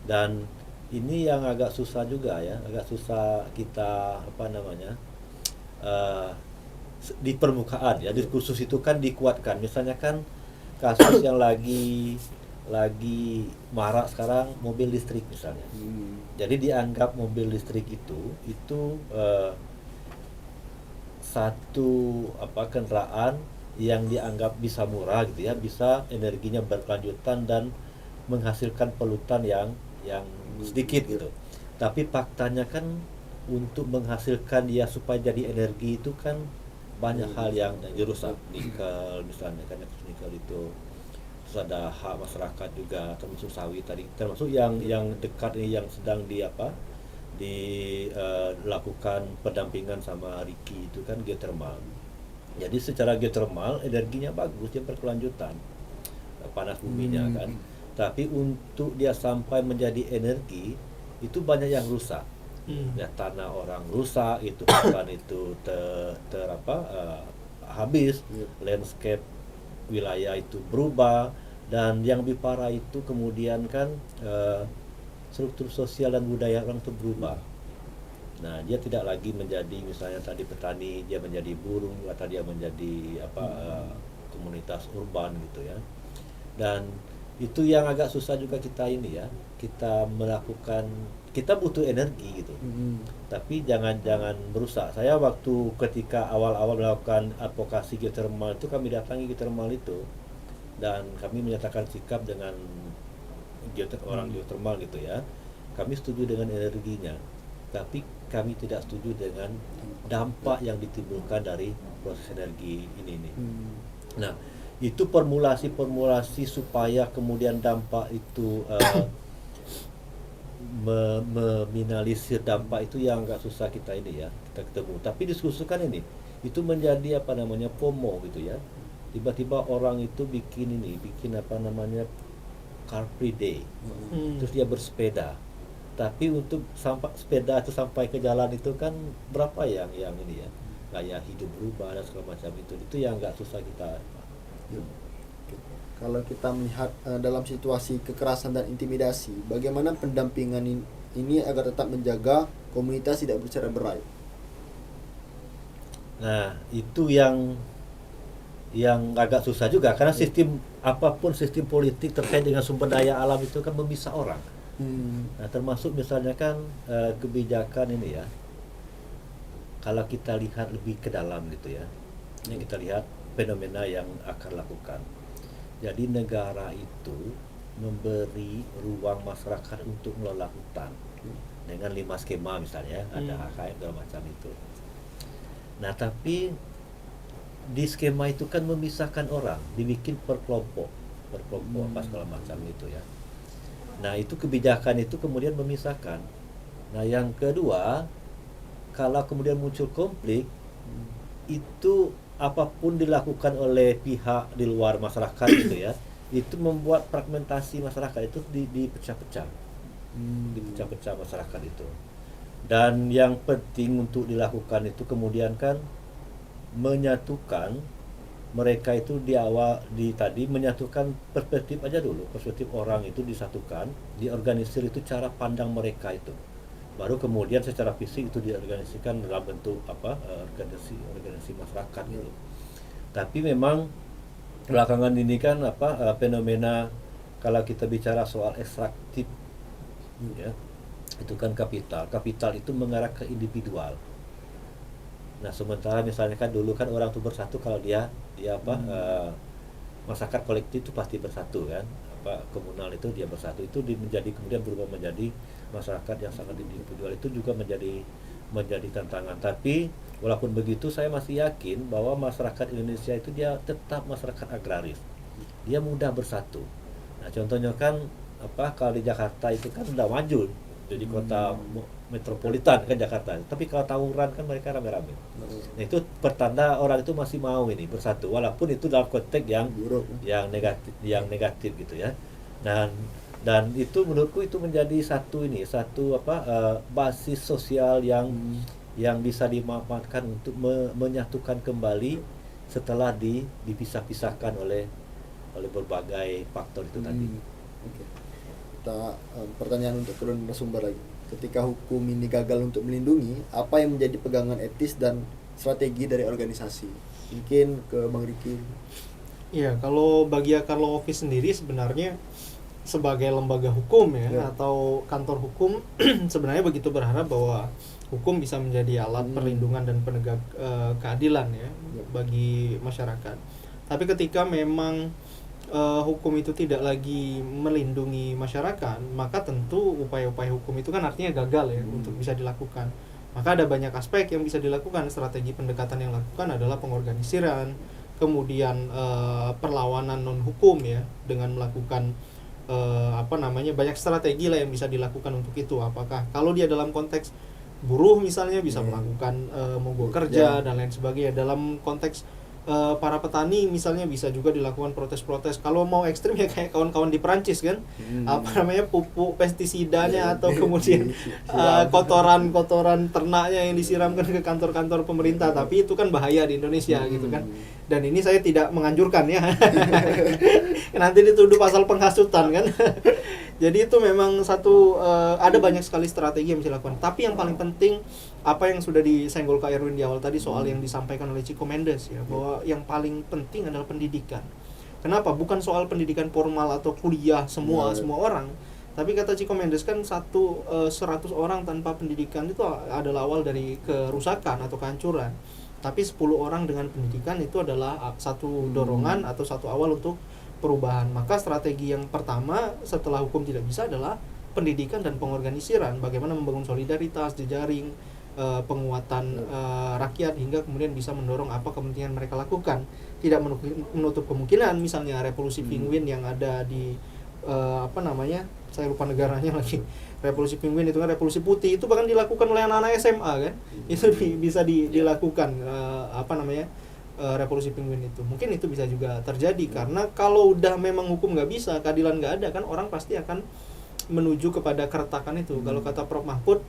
Dan ini yang agak susah juga ya, agak susah kita di permukaan ya, diskursus itu kan dikuatkan. Misalnya kan kasus yang lagi marak sekarang mobil listrik misalnya. Jadi dianggap mobil listrik itu satu kendaraan yang dianggap bisa murah gitu ya, bisa energinya berkelanjutan dan menghasilkan polutan yang sedikit gitu. Tapi faktanya kan untuk menghasilkan dia supaya jadi energi itu kan banyak hal yang dirusak. Nikel misalnya kan, nikel itu, terus ada hak masyarakat juga, termasuk sawit tadi, termasuk yang dekat ini yang sedang dilakukan pendampingan sama Riki itu kan geotermal. Jadi secara geotermal energinya bagus, dia berkelanjutan panas buminya kan. Tapi untuk dia sampai menjadi energi itu banyak yang rusak. Ya, tanah orang rusak, itu hutan itu habis, landscape wilayah itu berubah, dan yang lebih parah itu kemudian kan struktur sosial dan budaya orang itu berubah. Nah, dia tidak lagi menjadi misalnya tadi petani, dia menjadi buruh atau dia menjadi komunitas urban gitu ya. Dan itu yang agak susah juga kita ini ya, kita butuh energi gitu. Tapi jangan merusak. Saya waktu ketika awal-awal melakukan advokasi geotermal itu, kami datangi geotermal itu dan kami menyatakan sikap dengan orang geotermal gitu ya. Kami setuju dengan energinya, tapi kami tidak setuju dengan dampak yang ditimbulkan dari proses energi ini. Nah, itu formulasi supaya kemudian dampak itu meminimalisir dampak itu yang agak susah kita ketemu. Tapi diskusikan ini, itu menjadi FOMO gitu ya. Tiba-tiba orang itu bikin Car Free Day, terus dia bersepeda. Tapi untuk sepeda itu sampai ke jalan itu kan berapa yang ini ya, gaya hidup berubah dan segala macam itu yang nggak susah kita. Ya. Oke. Kalau kita melihat dalam situasi kekerasan dan intimidasi, bagaimana pendampingan ini agar tetap menjaga komunitas tidak bercerai berai? Nah, itu yang agak susah juga, karena sistem politik terkait dengan sumber daya alam itu kan memisah orang. Nah, termasuk misalnya kan kebijakan ini ya, kalau kita lihat lebih ke dalam gitu ya, ini kita lihat fenomena yang akan lakukan. Jadi negara itu memberi ruang masyarakat untuk mengelola hutan dengan 5 skema misalnya, ada HKM segala macam itu. Nah, tapi di skema itu kan memisahkan orang, dibikin per kelompok apa segala macam itu ya. Nah, itu kebijakan itu kemudian memisahkan. Nah, yang kedua, kalau kemudian muncul konflik, itu apapun dilakukan oleh pihak di luar masyarakat gitu ya, itu membuat fragmentasi masyarakat itu dipecah-pecah. Dipecah-pecah masyarakat itu. Dan yang penting untuk dilakukan itu kemudian kan menyatukan mereka itu tadi menyatukan perspektif aja dulu, perspektif orang itu disatukan, diorganisir itu cara pandang mereka itu, baru kemudian secara fisik itu diorganisasikan dalam bentuk organisasi masyarakat gitu. Tapi memang belakangan ini kan fenomena, kalau kita bicara soal ekstraktif ya, itu kan kapital itu mengarah ke individual. Nah, sementara misalnya kan dulu kan orang itu bersatu kalau dia masyarakat kolektif itu pasti bersatu kan, komunal itu dia bersatu, itu kemudian berubah menjadi masyarakat yang sangat individual, itu juga menjadi tantangan. Tapi walaupun begitu saya masih yakin bahwa masyarakat Indonesia itu dia tetap masyarakat agraris, dia mudah bersatu. Nah, contohnya kan kalau di Jakarta itu kan udah maju jadi kota metropolitan kan Jakarta, tapi kalau tawuran kan mereka rame-rame. Nah, itu pertanda orang itu masih mau ini bersatu, walaupun itu dalam konteks yang negatif gitu ya. Dan itu menurutku itu menjadi satu basis sosial yang bisa dimanfaatkan untuk menyatukan kembali setelah dipisah-pisahkan oleh berbagai faktor itu tadi. Okay. Kita pertanyaan untuk kedua narasumber lagi. Ketika hukum ini gagal untuk melindungi, apa yang menjadi pegangan etis dan strategi dari organisasi? Mungkin ke Bang Riki. Iya, kalau bagi Akar Law Office sendiri sebenarnya sebagai lembaga hukum atau kantor hukum sebenarnya begitu berharap bahwa hukum bisa menjadi alat perlindungan dan penegak keadilan bagi masyarakat. Tapi ketika memang hukum itu tidak lagi melindungi masyarakat, maka tentu upaya-upaya hukum itu kan artinya gagal untuk bisa dilakukan. Maka ada banyak aspek yang bisa dilakukan. Strategi pendekatan yang dilakukan adalah pengorganisiran, kemudian perlawanan non hukum dengan melakukan banyak strategi lah yang bisa dilakukan untuk itu. Apakah kalau dia dalam konteks buruh misalnya bisa melakukan mogok kerja dan lain sebagainya. Dalam konteks para petani misalnya bisa juga dilakukan protes-protes. Kalau mau ekstrim ya kayak kawan-kawan di Perancis kan, pupuk pestisidanya atau kemudian kotoran ternaknya yang disiramkan ke kantor-kantor pemerintah. Tapi itu kan bahaya di Indonesia gitu kan. Dan ini saya tidak menganjurkan ya. Nanti dituduh pasal penghasutan kan. Jadi itu memang ada banyak sekali strategi yang bisa dilakukan. Tapi yang paling penting apa yang sudah disenggol Kak Erwin di awal tadi soal yang disampaikan oleh Ciko Mendes bahwa yang paling penting adalah pendidikan. Kenapa? Bukan soal pendidikan formal atau kuliah semua orang. Tapi kata Ciko Mendes kan 100 orang tanpa pendidikan itu adalah awal dari kerusakan atau kehancuran. Tapi 10 orang dengan pendidikan itu adalah satu dorongan atau satu awal untuk perubahan. Maka strategi yang pertama setelah hukum tidak bisa adalah pendidikan dan pengorganisiran. Bagaimana membangun solidaritas, jejaring, penguatan rakyat hingga kemudian bisa mendorong apa kepentingan mereka lakukan. Tidak menutup kemungkinan misalnya revolusi penguin yang ada di saya lupa negaranya lagi. Revolusi penguin itu kan revolusi putih, itu bahkan dilakukan oleh anak-anak SMA kan. Itu bisa dilakukan revolusi penguin itu. Mungkin itu bisa juga terjadi karena kalau udah memang hukum nggak bisa, keadilan nggak ada kan, orang pasti akan menuju kepada keretakan itu. Kalau kata Prof Mahfud,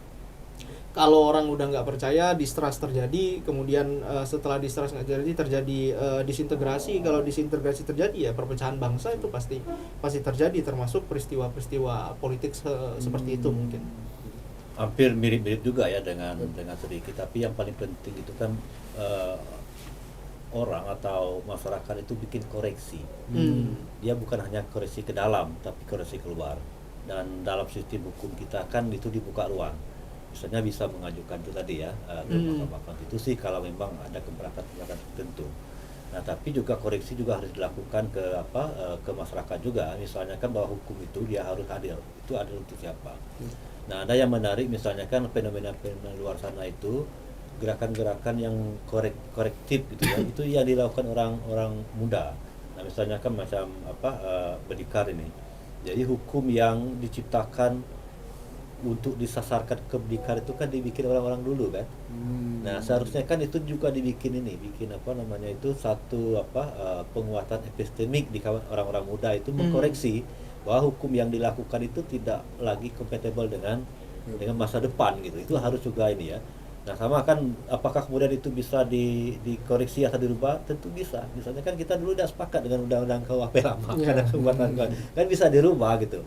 kalau orang udah nggak percaya, distrust terjadi, kemudian setelah distrust nggak terjadi disintegrasi. Kalau disintegrasi terjadi, ya perpecahan bangsa itu pasti terjadi, termasuk peristiwa-peristiwa politik seperti itu mungkin. Hampir mirip-mirip juga ya dengan sedikit, tapi yang paling penting itu kan orang atau masyarakat itu bikin koreksi. Dia bukan hanya koreksi ke dalam, tapi koreksi keluar. Dan dalam sistem hukum kita kan itu dibuka ruang. Misalnya bisa mengajukan itu tadi ya ke Mahkamah Konstitusi kalau memang ada keberatan tertentu. Nah, tapi juga koreksi juga harus dilakukan ke masyarakat juga. Misalnya kan bahwa hukum itu dia harus adil. Itu adil untuk siapa? Nah, ada yang menarik misalnya kan fenomena-fenomena luar sana itu gerakan-gerakan yang korektif gitu ya. Itu yang dilakukan orang-orang muda. Nah, misalnya kan macam Berdikar ini. Jadi hukum yang diciptakan untuk disasarkan ke Berdikar itu kan dibikin orang-orang dulu kan. Nah, seharusnya kan itu juga bikin satu penguatan epistemik di kawan orang-orang muda itu mengkoreksi bahwa hukum yang dilakukan itu tidak lagi compatible dengan masa depan gitu. Itu harus juga ini ya. Nah, sama kan apakah kemudian itu bisa dikoreksi atau dirubah? Tentu bisa. Misalnya kan kita dulu tidak sepakat dengan undang-undang KUHP lama karena pembuatan kan bisa dirubah gitu.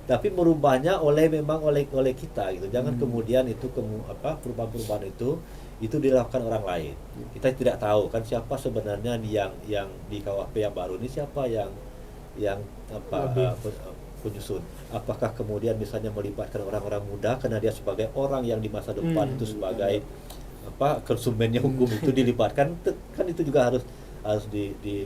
Tapi merubahnya oleh kita gitu. Jangan kemudian itu perubahan-perubahan itu dilakukan orang lain. Kita tidak tahu kan siapa sebenarnya yang di KUHP yang baru ini, siapa yang penyusun. Apakah kemudian misalnya melibatkan orang-orang muda karena dia sebagai orang yang di masa depan itu sebagai konsumennya hukum itu dilibatkan, kan itu juga harus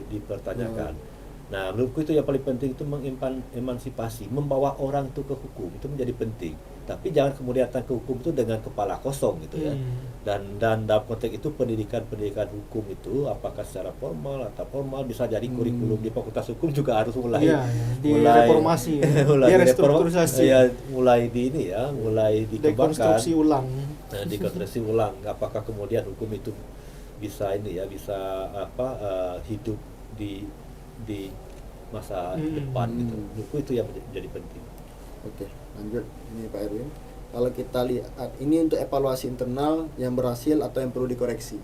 dipertanyakan. Nah, menurutku itu yang paling penting itu mengemansipasi, membawa orang itu ke hukum itu menjadi penting. Tapi jangan kemudian datang ke hukum itu dengan kepala kosong gitu ya. Dan dalam konteks itu pendidikan hukum itu apakah secara formal atau formal bisa jadi kurikulum di Fakultas Hukum juga harus mulai reformasi, restrukturisasi. Mulai dikembangkan. Dekonstruksi ulang. Apakah kemudian hukum itu bisa hidup di masa depan gitu. Menurutku itu yang menjadi penting. Oke, lanjut ini Pak Erwin. Kalau kita lihat ini untuk evaluasi internal yang berhasil atau yang perlu dikoreksi.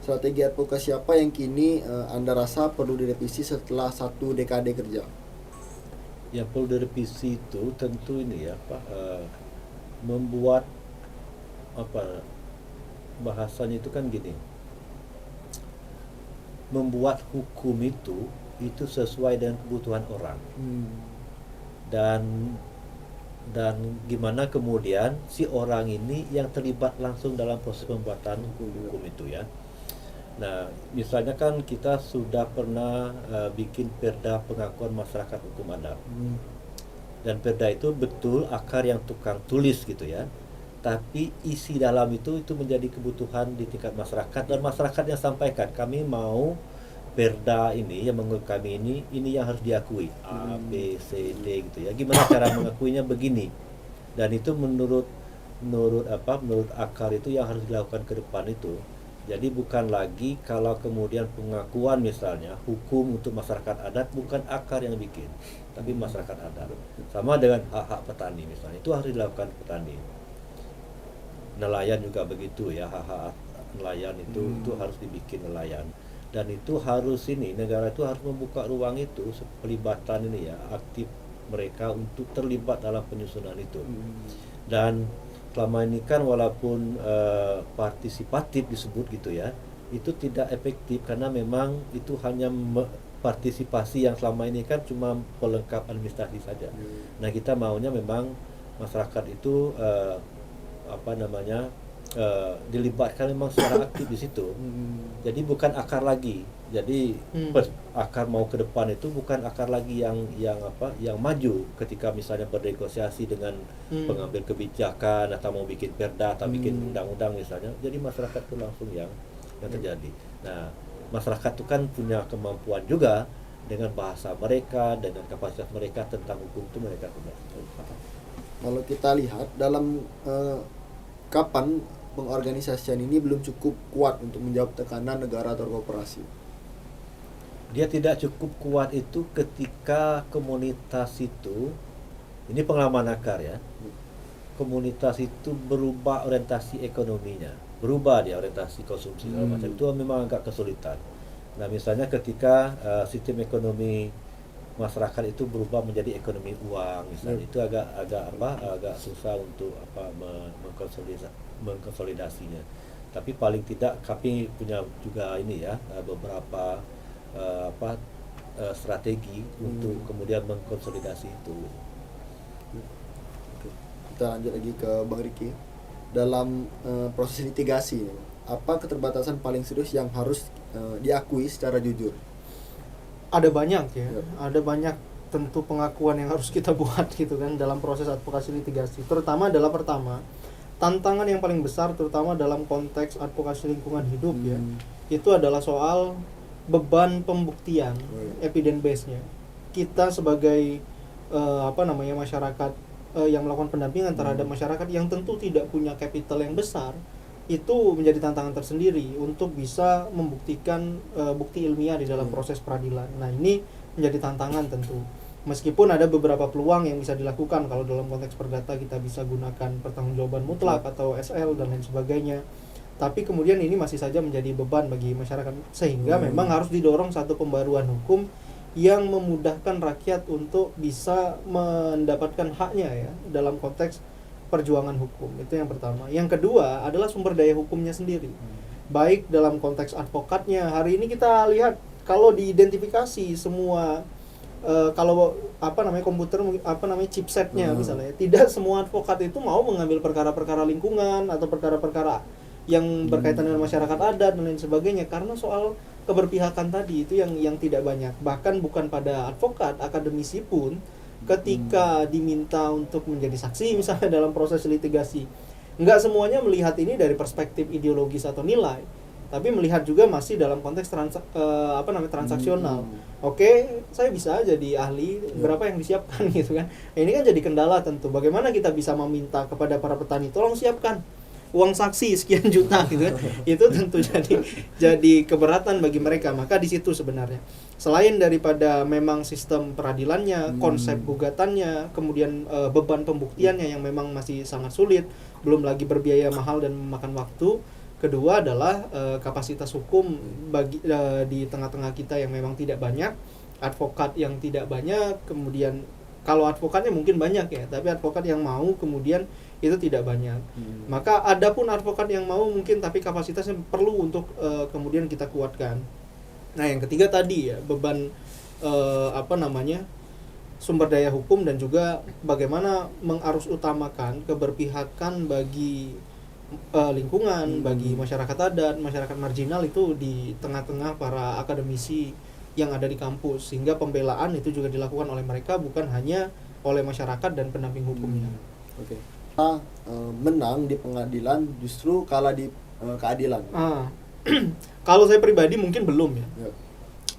Strategi advokasi apa yang kini Anda rasa perlu direvisi setelah 1 dekade kerja? Yang perlu direvisi itu tentu ini ya membuat bahasanya itu kan gini. Membuat hukum itu sesuai dengan kebutuhan orang. Dan gimana kemudian si orang ini yang terlibat langsung dalam proses pembuatan hukum itu ya. Nah, misalnya kan kita sudah pernah bikin perda pengakuan masyarakat hukum adat. Dan perda itu betul akar yang tukang tulis gitu ya. Tapi isi dalam itu menjadi kebutuhan di tingkat masyarakat, dan masyarakat yang sampaikan kami mau perda ini yang menurut kami ini yang harus diakui A, B, C, D gitu ya. Gimana cara mengakuinya begini. Dan itu menurut akar itu yang harus dilakukan ke depan itu. Jadi bukan lagi kalau kemudian pengakuan misalnya hukum untuk masyarakat adat bukan akar yang bikin, tapi masyarakat adat. Sama dengan hak-hak petani misalnya, itu harus dilakukan petani. Nelayan juga begitu ya, hak-hak nelayan itu harus dibikin nelayan. Dan itu harus negara itu harus membuka ruang itu pelibatan ini ya, aktif mereka untuk terlibat dalam penyusunan itu. Dan selama ini kan walaupun partisipatif disebut gitu ya, itu tidak efektif karena memang itu hanya partisipasi yang selama ini kan cuma pelengkap administrasi saja. Nah, kita maunya memang masyarakat itu dilibatkan memang secara aktif di situ. Jadi bukan akar lagi. Jadi akar mau ke depan itu bukan akar lagi yang maju ketika misalnya bernegosiasi dengan pengambil kebijakan atau mau bikin perda atau bikin undang-undang misalnya. Jadi masyarakat itu langsung yang terjadi. Nah, masyarakat itu kan punya kemampuan juga dengan bahasa mereka, dengan kapasitas mereka tentang hukum itu mereka punya. Kalau kita lihat dalam kapan pengorganisasian ini belum cukup kuat untuk menjawab tekanan negara atau korporasi? Dia tidak cukup kuat itu ketika komunitas itu Ini pengalaman akar ya. Komunitas itu berubah orientasi ekonominya, berubah dia orientasi konsumsi segala macam, itu memang agak kesulitan. Nah misalnya ketika sistem ekonomi masyarakat itu berubah menjadi ekonomi uang misalnya, itu agak susah untuk mengkonsolidasinya. Tapi paling tidak kami punya juga ini ya beberapa strategi untuk kemudian mengkonsolidasi itu. Kita lanjut lagi ke Bang Riki. Dalam proses litigasi, apa keterbatasan paling serius yang harus diakui secara jujur? Ada banyak ya, ada banyak tentu pengakuan yang harus kita buat gitu kan dalam proses advokasi litigasi. Terutama adalah pertama, tantangan yang paling besar terutama dalam konteks advokasi lingkungan hidup ya, itu adalah soal beban pembuktian, evidence base-nya. Kita sebagai masyarakat yang melakukan pendampingan terhadap masyarakat yang tentu tidak punya capital yang besar, itu menjadi tantangan tersendiri untuk bisa membuktikan bukti ilmiah di dalam proses peradilan. Nah ini menjadi tantangan tentu. Meskipun ada beberapa peluang yang bisa dilakukan kalau dalam konteks perdata kita bisa gunakan pertanggungjawaban mutlak atau SL dan lain sebagainya. Tapi kemudian ini masih saja menjadi beban bagi masyarakat, sehingga memang harus didorong satu pembaruan hukum yang memudahkan rakyat untuk bisa mendapatkan haknya ya dalam konteks perjuangan hukum. Itu yang pertama. Yang kedua adalah sumber daya hukumnya sendiri. Baik dalam konteks advokatnya. Hari ini kita lihat kalau diidentifikasi semua komputer chipsetnya misalnya, tidak semua advokat itu mau mengambil perkara-perkara lingkungan atau perkara-perkara yang berkaitan dengan masyarakat adat dan lain sebagainya, karena soal keberpihakan tadi itu yang tidak banyak. Bahkan bukan pada advokat, akademisi pun ketika diminta untuk menjadi saksi misalnya dalam proses litigasi, nggak semuanya melihat ini dari perspektif ideologis atau nilai, tapi melihat juga masih dalam konteks transaksional. Oke, saya bisa jadi ahli, berapa yang disiapkan gitu kan. Nah, ini kan jadi kendala tentu. Bagaimana kita bisa meminta kepada para petani, tolong siapkan uang saksi sekian juta gitu kan. Itu tentu jadi keberatan bagi mereka. Maka di situ sebenarnya selain daripada memang sistem peradilannya, konsep gugatannya, kemudian beban pembuktiannya yang memang masih sangat sulit, belum lagi berbiaya mahal dan memakan waktu. Kedua adalah kapasitas hukum di tengah-tengah kita yang memang tidak banyak, advokat yang tidak banyak, kemudian kalau advokatnya mungkin banyak ya, tapi advokat yang mau kemudian itu tidak banyak. Maka ada pun advokat yang mau mungkin, tapi kapasitasnya perlu untuk kemudian kita kuatkan. Nah yang ketiga tadi ya, beban sumber daya hukum dan juga bagaimana mengarus utamakan keberpihakan bagi lingkungan, bagi masyarakat adat, masyarakat marginal itu di tengah-tengah para akademisi yang ada di kampus, sehingga pembelaan itu juga dilakukan oleh mereka, bukan hanya oleh masyarakat dan pendamping hukumnya. Oke. Menang di pengadilan justru kalah di keadilan. Kalau saya pribadi mungkin belum ya.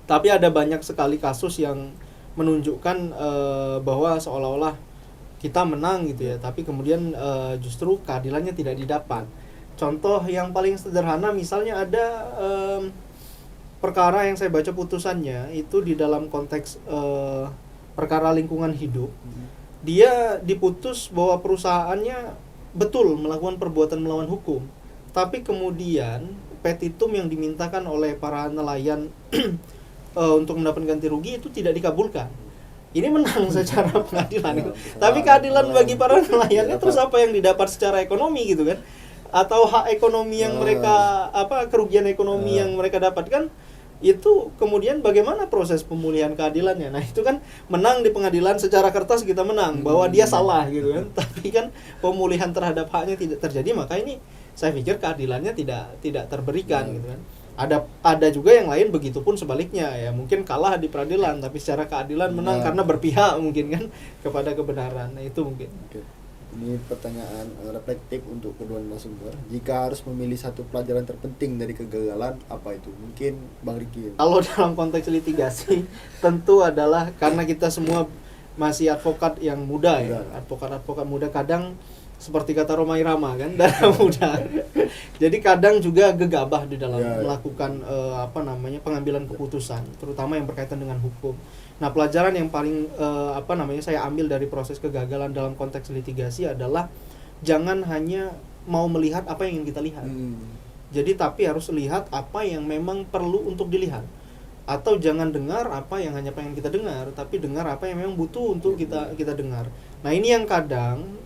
Tapi ada banyak sekali kasus yang menunjukkan bahwa seolah-olah kita menang gitu ya, tapi kemudian justru keadilannya tidak didapat. Contoh yang paling sederhana misalnya ada perkara yang saya baca putusannya itu di dalam konteks perkara lingkungan hidup. Dia diputus bahwa perusahaannya betul melakukan perbuatan melawan hukum, tapi kemudian petitum yang dimintakan oleh para nelayan untuk mendapat ganti rugi itu tidak dikabulkan. Ini menang secara pengadilan, tapi keadilan bagi para nelayannya terus apa yang didapat secara ekonomi gitu kan, atau hak ekonomi yang mereka kerugian ekonomi yang mereka dapatkan, itu kemudian bagaimana proses pemulihan keadilannya. Nah itu kan menang di pengadilan secara kertas kita menang bahwa dia salah gitu kan, tapi kan pemulihan terhadap haknya tidak terjadi, maka ini saya pikir keadilannya tidak terberikan gitu kan. Ada juga yang lain begitupun sebaliknya ya, mungkin kalah di peradilan tapi secara keadilan menang karena berpihak mungkin kan kepada kebenaran. Nah itu mungkin. Ini pertanyaan reflektif untuk kedua narasumber. Jika harus memilih satu pelajaran terpenting dari kegagalan, apa itu? Mungkin Bang Riki. Kalau dalam konteks litigasi tentu adalah karena kita semua masih advokat yang muda ya, advokat-advokat muda, kadang seperti kata Rhoma Irama kan, darah muda. Jadi kadang juga gegabah di dalam melakukan pengambilan keputusan, terutama yang berkaitan dengan hukum. Nah, pelajaran yang paling saya ambil dari proses kegagalan dalam konteks litigasi adalah jangan hanya mau melihat apa yang ingin kita lihat. Jadi tapi harus lihat apa yang memang perlu untuk dilihat. Atau jangan dengar apa yang hanya pengen kita dengar, tapi dengar apa yang memang butuh untuk kita dengar. Nah, ini yang kadang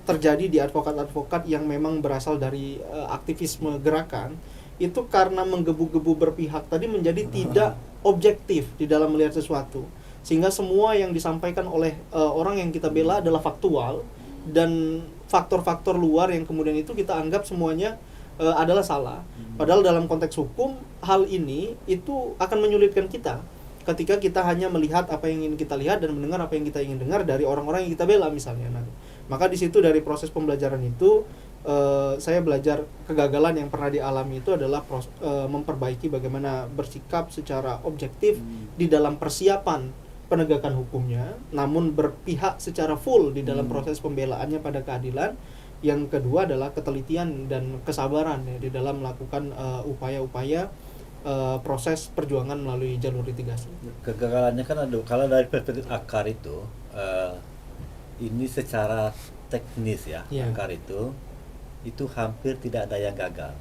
terjadi di advokat-advokat yang memang berasal dari aktivisme gerakan, itu karena menggebu-gebu berpihak tadi menjadi tidak objektif di dalam melihat sesuatu, sehingga semua yang disampaikan oleh orang yang kita bela adalah faktual, dan faktor-faktor luar yang kemudian itu kita anggap semuanya adalah salah. Padahal dalam konteks hukum, hal ini itu akan menyulitkan kita ketika kita hanya melihat apa yang ingin kita lihat dan mendengar apa yang kita ingin dengar dari orang-orang yang kita bela misalnya. Nah, maka di situ dari proses pembelajaran itu saya belajar kegagalan yang pernah dialami itu adalah memperbaiki bagaimana bersikap secara objektif di dalam persiapan penegakan hukumnya, namun berpihak secara full di dalam proses pembelaannya pada keadilan. Yang kedua adalah ketelitian dan kesabaran ya, di dalam melakukan upaya-upaya proses perjuangan melalui jalur litigasi. Kegagalannya kan ada, kalau dari perspektif akar itu ini secara teknis ya, akar itu hampir tidak ada yang gagal,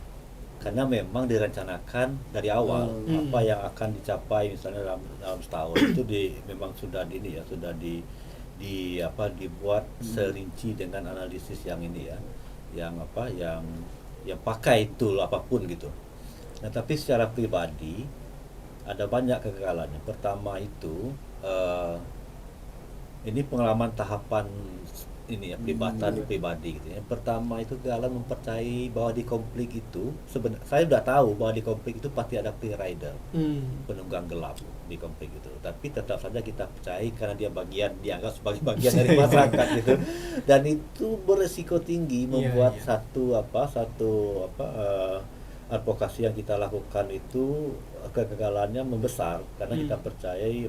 karena memang direncanakan dari awal apa yang akan dicapai misalnya dalam setahun itu memang sudah dibuat serinci dengan analisis yang ini ya, yang pakai tool apapun gitu. Nah, tapi secara pribadi ada banyak kegagalannya. Pertama itu ini pengalaman tahapan ini ya, pelibatan pribadi gitu. Yang pertama itu kegagalan mempercayai bahwa di konflik itu saya sudah tahu bahwa di konflik itu pasti ada free rider, penunggang gelap di konflik itu. Tapi tetap saja kita percaya karena dia dianggap sebagai bagian dari masyarakat gitu. Dan itu beresiko tinggi membuat satu advokasi yang kita lakukan itu kegagalannya membesar karena kita percayai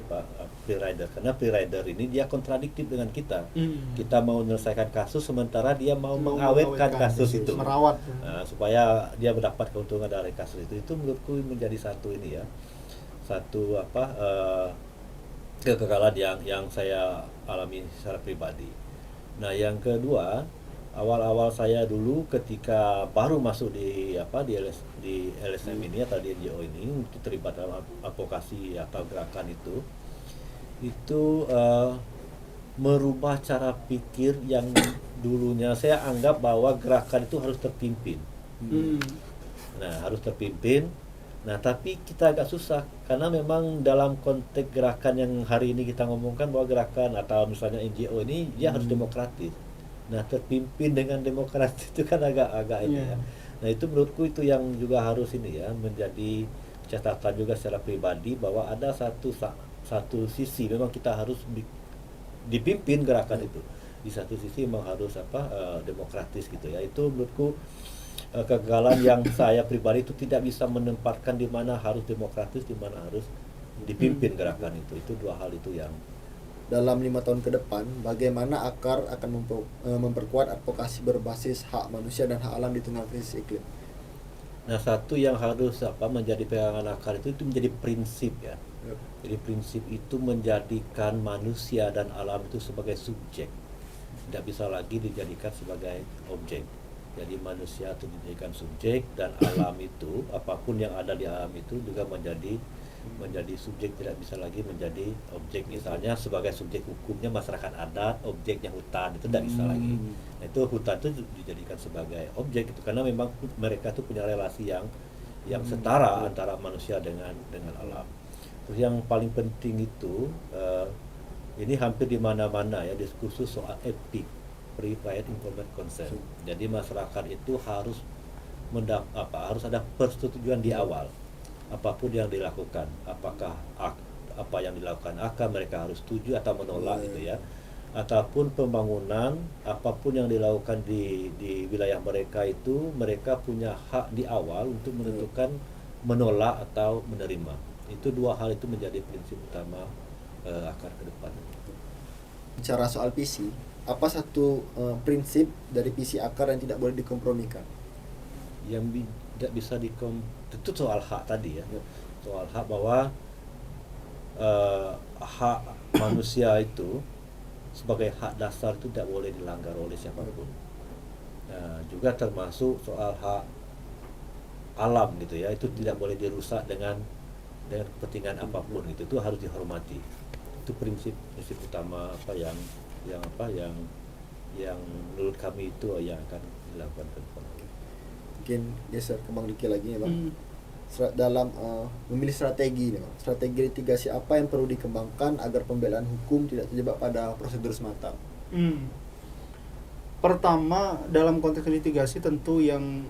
free rider, karena free rider ini dia kontradiktif dengan kita. Kita mau menyelesaikan kasus sementara dia mau mengawetkan kasus itu, merawat supaya dia mendapat keuntungan dari kasus itu menurutku menjadi satu kegagalan yang saya alami secara pribadi. Nah, yang kedua, awal-awal saya dulu ketika baru masuk di LSM ini atau di NGO ini untuk terlibat dalam advokasi atau gerakan itu merubah cara pikir yang dulunya saya anggap bahwa gerakan itu harus terpimpin. Nah, harus terpimpin. Nah, tapi kita agak susah karena memang dalam konteks gerakan yang hari ini kita ngomongkan bahwa gerakan atau misalnya NGO ini dia harus demokratis. Nah, terpimpin dengan demokrasi itu kan agak ini ya. Nah, itu menurutku itu yang juga harus ini ya, menjadi catatan juga secara pribadi bahwa ada satu sisi memang kita harus dipimpin gerakan itu. Di satu sisi memang harus demokratis gitu ya. Itu menurutku kegagalan yang saya pribadi itu tidak bisa menempatkan di mana harus demokratis, di mana harus dipimpin gerakan itu. Itu dua hal itu yang dalam 5 tahun ke depan, bagaimana akar akan memperkuat advokasi berbasis hak manusia dan hak alam di tengah krisis iklim? Nah, satu yang harus menjadi pegangan akar itu menjadi prinsip ya. Jadi prinsip itu menjadikan manusia dan alam itu sebagai subjek, tidak bisa lagi dijadikan sebagai objek. Jadi manusia itu dijadikan subjek dan alam itu, apapun yang ada di alam itu juga menjadi subjek, tidak bisa lagi menjadi objek. Misalnya sebagai subjek hukumnya masyarakat adat, objeknya hutan itu tidak bisa lagi. Nah, itu hutan itu dijadikan sebagai objek itu karena memang mereka itu punya relasi yang setara antara manusia dengan alam. Terus yang paling penting itu ini hampir di mana-mana ya diskursus soal etik, free, prior, informed consent. Jadi masyarakat itu harus harus ada persetujuan di awal. Apapun yang dilakukan, apakah apa yang dilakukan akan mereka harus setuju atau menolak gitu ya, ataupun pembangunan apapun yang dilakukan di wilayah mereka itu mereka punya hak di awal untuk menentukan menolak atau menerima. Itu dua hal itu menjadi prinsip utama akar ke depan. Bicara soal visi, apa satu prinsip dari visi akar yang tidak boleh dikompromikan? Yang tidak bisa itu soal hak tadi ya. Ya. Soal hak bahwa hak manusia itu sebagai hak dasar itu tidak boleh dilanggar oleh siapapun. Nah, juga termasuk soal hak alam gitu ya, itu tidak boleh dirusak dengan kepentingan apapun gitu. Itu harus dihormati. Itu prinsip utama yang menurut kami itu yang akan dilakukan ke depan. Mungkin geser ke Bang Diki lagi ya Bang. Dalam memilih strategi nih Bang. Strategi litigasi apa yang perlu dikembangkan agar pembelaan hukum tidak terjebak pada prosedur semata? Pertama, dalam konteks litigasi tentu yang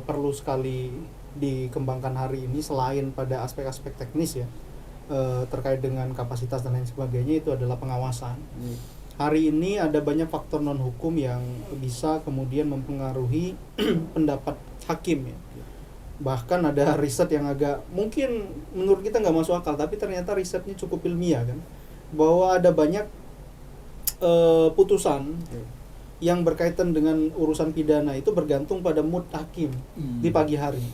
perlu sekali dikembangkan hari ini selain pada aspek-aspek teknis ya, terkait dengan kapasitas dan lain sebagainya, itu adalah pengawasan. Hari ini ada banyak faktor non hukum yang bisa kemudian mempengaruhi pendapat hakim ya. Bahkan ada riset yang agak mungkin menurut kita nggak masuk akal, tapi ternyata risetnya cukup ilmiah kan, bahwa ada banyak putusan yang berkaitan dengan urusan pidana itu bergantung pada mood hakim di pagi hari.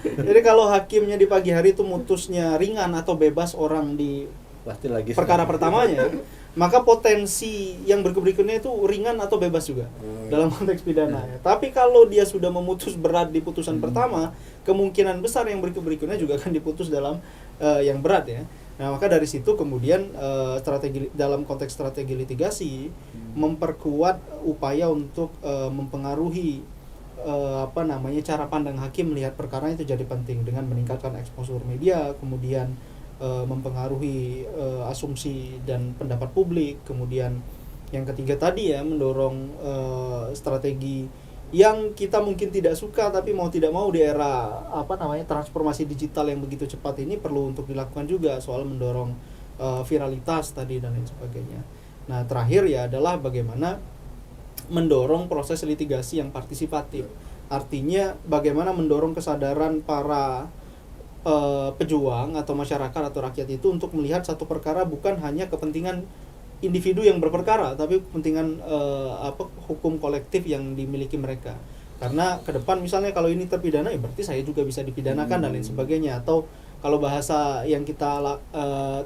Jadi kalau hakimnya di pagi hari itu mutusnya ringan atau bebas orang di Pasti lagi perkara pertamanya, maka potensi yang berikutnya itu ringan atau bebas juga dalam konteks pidana ya. Tapi kalau dia sudah memutus berat di putusan pertama, kemungkinan besar yang berikutnya juga akan diputus dalam yang berat ya. Nah, maka dari situ kemudian strategi dalam konteks strategi litigasi memperkuat upaya untuk mempengaruhi cara pandang hakim melihat perkara itu jadi penting dengan meningkatkan exposure media, kemudian mempengaruhi asumsi dan pendapat publik, kemudian yang ketiga tadi ya mendorong strategi yang kita mungkin tidak suka tapi mau tidak mau di era transformasi digital yang begitu cepat ini perlu untuk dilakukan juga, soal mendorong viralitas tadi dan lain sebagainya. Nah, terakhir ya adalah bagaimana mendorong proses litigasi yang partisipatif. Artinya bagaimana mendorong kesadaran para pejuang atau masyarakat atau rakyat itu untuk melihat satu perkara bukan hanya kepentingan individu yang berperkara, tapi kepentingan hukum kolektif yang dimiliki mereka. Karena ke depan misalnya kalau ini terpidana, ya berarti saya juga bisa dipidanakan dan lain sebagainya. Atau kalau bahasa yang kita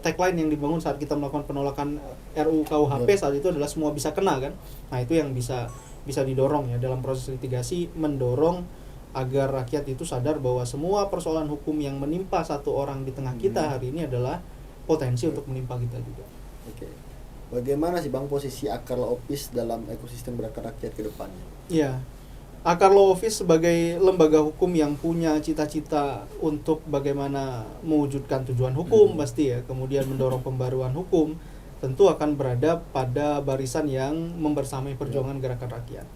tagline yang dibangun saat kita melakukan penolakan RUU KUHP saat itu adalah semua bisa kena kan. Nah, itu yang bisa didorong ya dalam proses litigasi, mendorong agar rakyat itu sadar bahwa semua persoalan hukum yang menimpa satu orang di tengah kita hari ini adalah potensi untuk menimpa kita juga. Oke. Bagaimana sih Bang posisi Akar Law Office dalam ekosistem gerakan rakyat ke depannya? Iya. Akar Law Office sebagai lembaga hukum yang punya cita-cita untuk bagaimana mewujudkan tujuan hukum pasti ya, kemudian mendorong pembaruan hukum, tentu akan berada pada barisan yang membersamai perjuangan gerakan rakyat.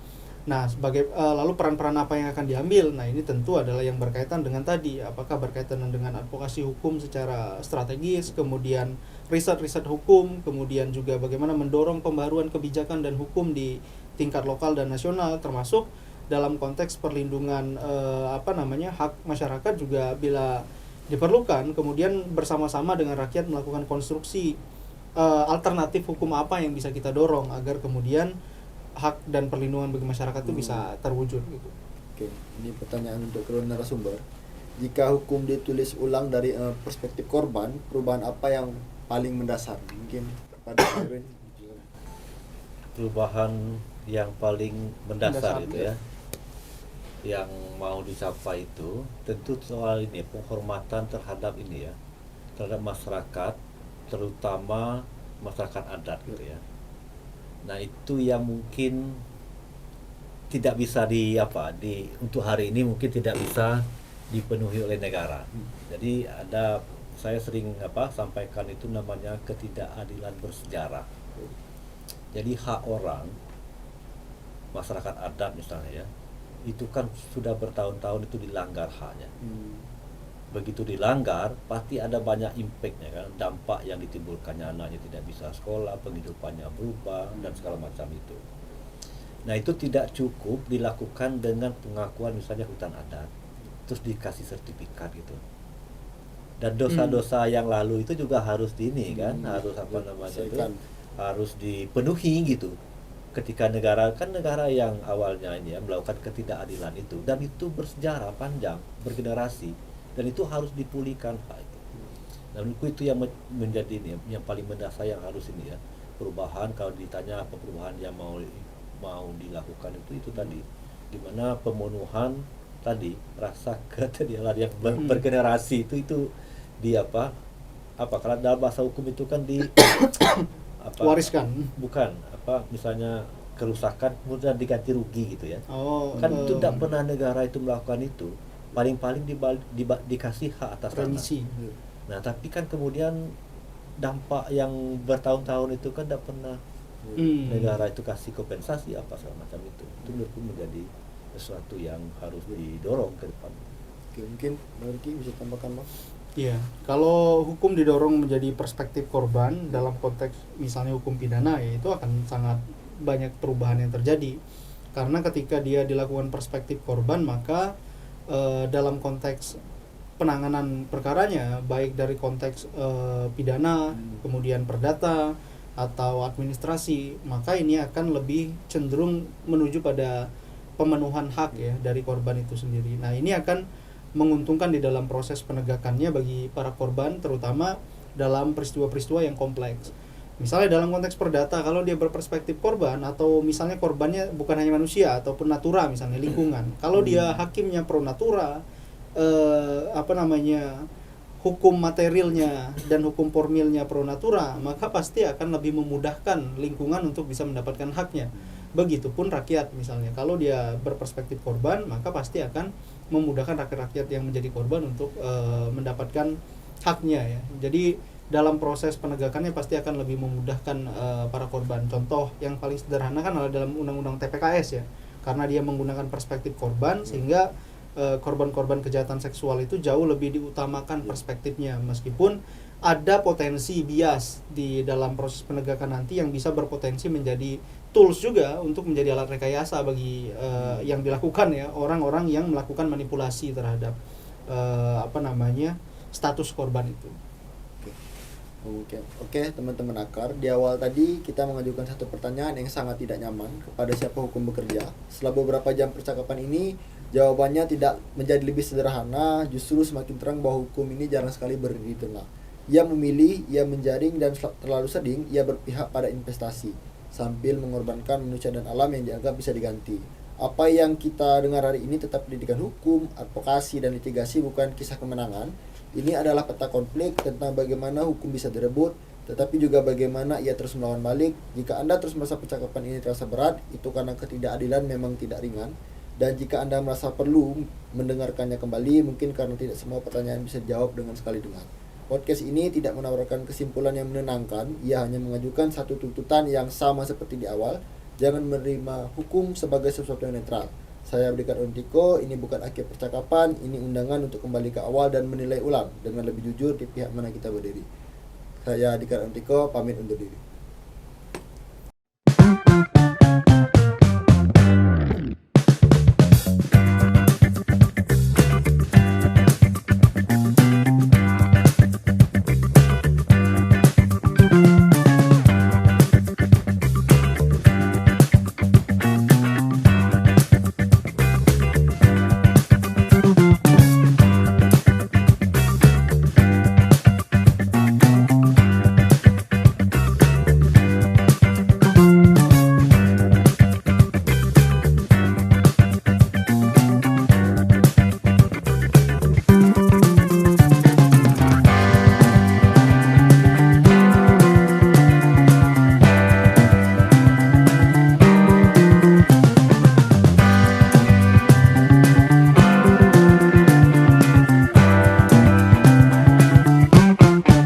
Nah, lalu peran-peran apa yang akan diambil? Nah, ini tentu adalah yang berkaitan dengan tadi, apakah berkaitan dengan advokasi hukum secara strategis, kemudian riset-riset hukum, kemudian juga bagaimana mendorong pembaruan kebijakan dan hukum di tingkat lokal dan nasional, termasuk dalam konteks perlindungan hak masyarakat juga bila diperlukan, kemudian bersama-sama dengan rakyat melakukan konstruksi alternatif hukum apa yang bisa kita dorong agar kemudian hak dan perlindungan bagi masyarakat itu bisa terwujud gitu. Oke, ini pertanyaan untuk kedua narasumber. Jika hukum ditulis ulang dari perspektif korban, perubahan apa yang paling mendasar? Mungkin pada Irwin. Perubahan yang paling mendasar itu ya, yang mau dicapai itu tentu soal ini, penghormatan terhadap ini ya, terhadap masyarakat, terutama masyarakat adat gitu ya. Nah, itu yang mungkin tidak bisa untuk hari ini mungkin tidak bisa dipenuhi oleh negara. Jadi saya sering sampaikan itu namanya ketidakadilan bersejarah. Jadi hak orang, masyarakat adat misalnya ya, itu kan sudah bertahun-tahun itu dilanggar haknya. Begitu dilanggar, pasti ada banyak impactnya kan, dampak yang ditimbulkannya, anaknya tidak bisa sekolah, penghidupannya berubah dan segala macam itu. Nah, itu tidak cukup dilakukan dengan pengakuan misalnya hutan adat, terus dikasih sertifikat gitu. Dan dosa-dosa yang lalu itu juga harus harus harus dipenuhi gitu. ketika negara yang awalnya ini ya melakukan ketidakadilan itu, dan itu bersejarah panjang, bergenerasi, dan itu harus dipulihkan Pak. Nah, menurutku itu yang menjadi ini yang paling mendasar yang harus ini ya, perubahan. Kalau ditanya apa perubahan yang mau dilakukan itu tadi, gimana pemenuhan tadi rasa keadilan yang bergenerasi itu di apa kalau dalam bahasa hukum itu kan di apa, wariskan, bukan apa, misalnya kerusakan kemudian diganti rugi gitu ya. Kan Oh, itu tidak pernah negara itu melakukan itu, paling-paling dikasih hak atas tanah. remisi. Nah tapi kan kemudian dampak yang bertahun-tahun itu kan tidak pernah negara itu kasih kompensasi apa segala macam itu menurutku menjadi sesuatu yang harus didorong ke depan. Oke, mungkin Bang Riki bisa tambahkan Bang? Iya, kalau hukum didorong menjadi perspektif korban dalam konteks misalnya hukum pidana, ya itu akan sangat banyak perubahan yang terjadi. Karena ketika dia dilakukan perspektif korban, maka dalam konteks penanganan perkaranya, baik dari konteks pidana, kemudian perdata atau administrasi, maka ini akan lebih cenderung menuju pada pemenuhan hak ya dari korban itu sendiri. Nah, ini akan menguntungkan di dalam proses penegakannya bagi para korban, terutama dalam peristiwa-peristiwa yang kompleks. Misalnya dalam konteks perdata, kalau dia berperspektif korban, atau misalnya korbannya bukan hanya manusia ataupun natura, misalnya lingkungan. Kalau dia hakimnya pro natura, hukum materialnya dan hukum formilnya pro natura, maka pasti akan lebih memudahkan lingkungan untuk bisa mendapatkan haknya. Begitupun rakyat misalnya, kalau dia berperspektif korban, maka pasti akan memudahkan rakyat-rakyat yang menjadi korban untuk mendapatkan haknya ya. Jadi dalam proses penegakannya pasti akan lebih memudahkan para korban. Contoh yang paling sederhana kan adalah dalam undang-undang TPKS ya, karena dia menggunakan perspektif korban, sehingga korban-korban kejahatan seksual itu jauh lebih diutamakan perspektifnya, meskipun ada potensi bias di dalam proses penegakan nanti yang bisa berpotensi menjadi tools juga untuk menjadi alat rekayasa bagi yang dilakukan ya, orang-orang yang melakukan manipulasi terhadap status korban itu. Oke, teman-teman akar, di awal tadi kita mengajukan satu pertanyaan yang sangat tidak nyaman kepada siapa hukum bekerja. Setelah beberapa jam percakapan ini, jawabannya tidak menjadi lebih sederhana, justru semakin terang bahwa hukum ini jarang sekali berdiri di tengah. Ia memilih, ia menjaring, dan terlalu sering ia berpihak pada investasi, sambil mengorbankan manusia dan alam yang dianggap bisa diganti. Apa yang kita dengar hari ini tetap pendidikan hukum, advokasi, dan litigasi, bukan kisah kemenangan. Ini adalah peta konflik tentang bagaimana hukum bisa direbut, tetapi juga bagaimana ia terus melawan balik. Jika Anda terus merasa percakapan ini terasa berat, itu karena ketidakadilan memang tidak ringan. Dan jika Anda merasa perlu mendengarkannya kembali, mungkin karena tidak semua pertanyaan bisa dijawab dengan sekali dengar. Podcast ini tidak menawarkan kesimpulan yang menenangkan, ia hanya mengajukan satu tuntutan yang sama seperti di awal. Jangan menerima hukum sebagai sesuatu yang netral. Saya Abdikar Ontiko, ini bukan akhir percakapan, ini undangan untuk kembali ke awal dan menilai ulang dengan lebih jujur di pihak mana kita berdiri. Saya Abdikar Ontiko, pamit undur diri.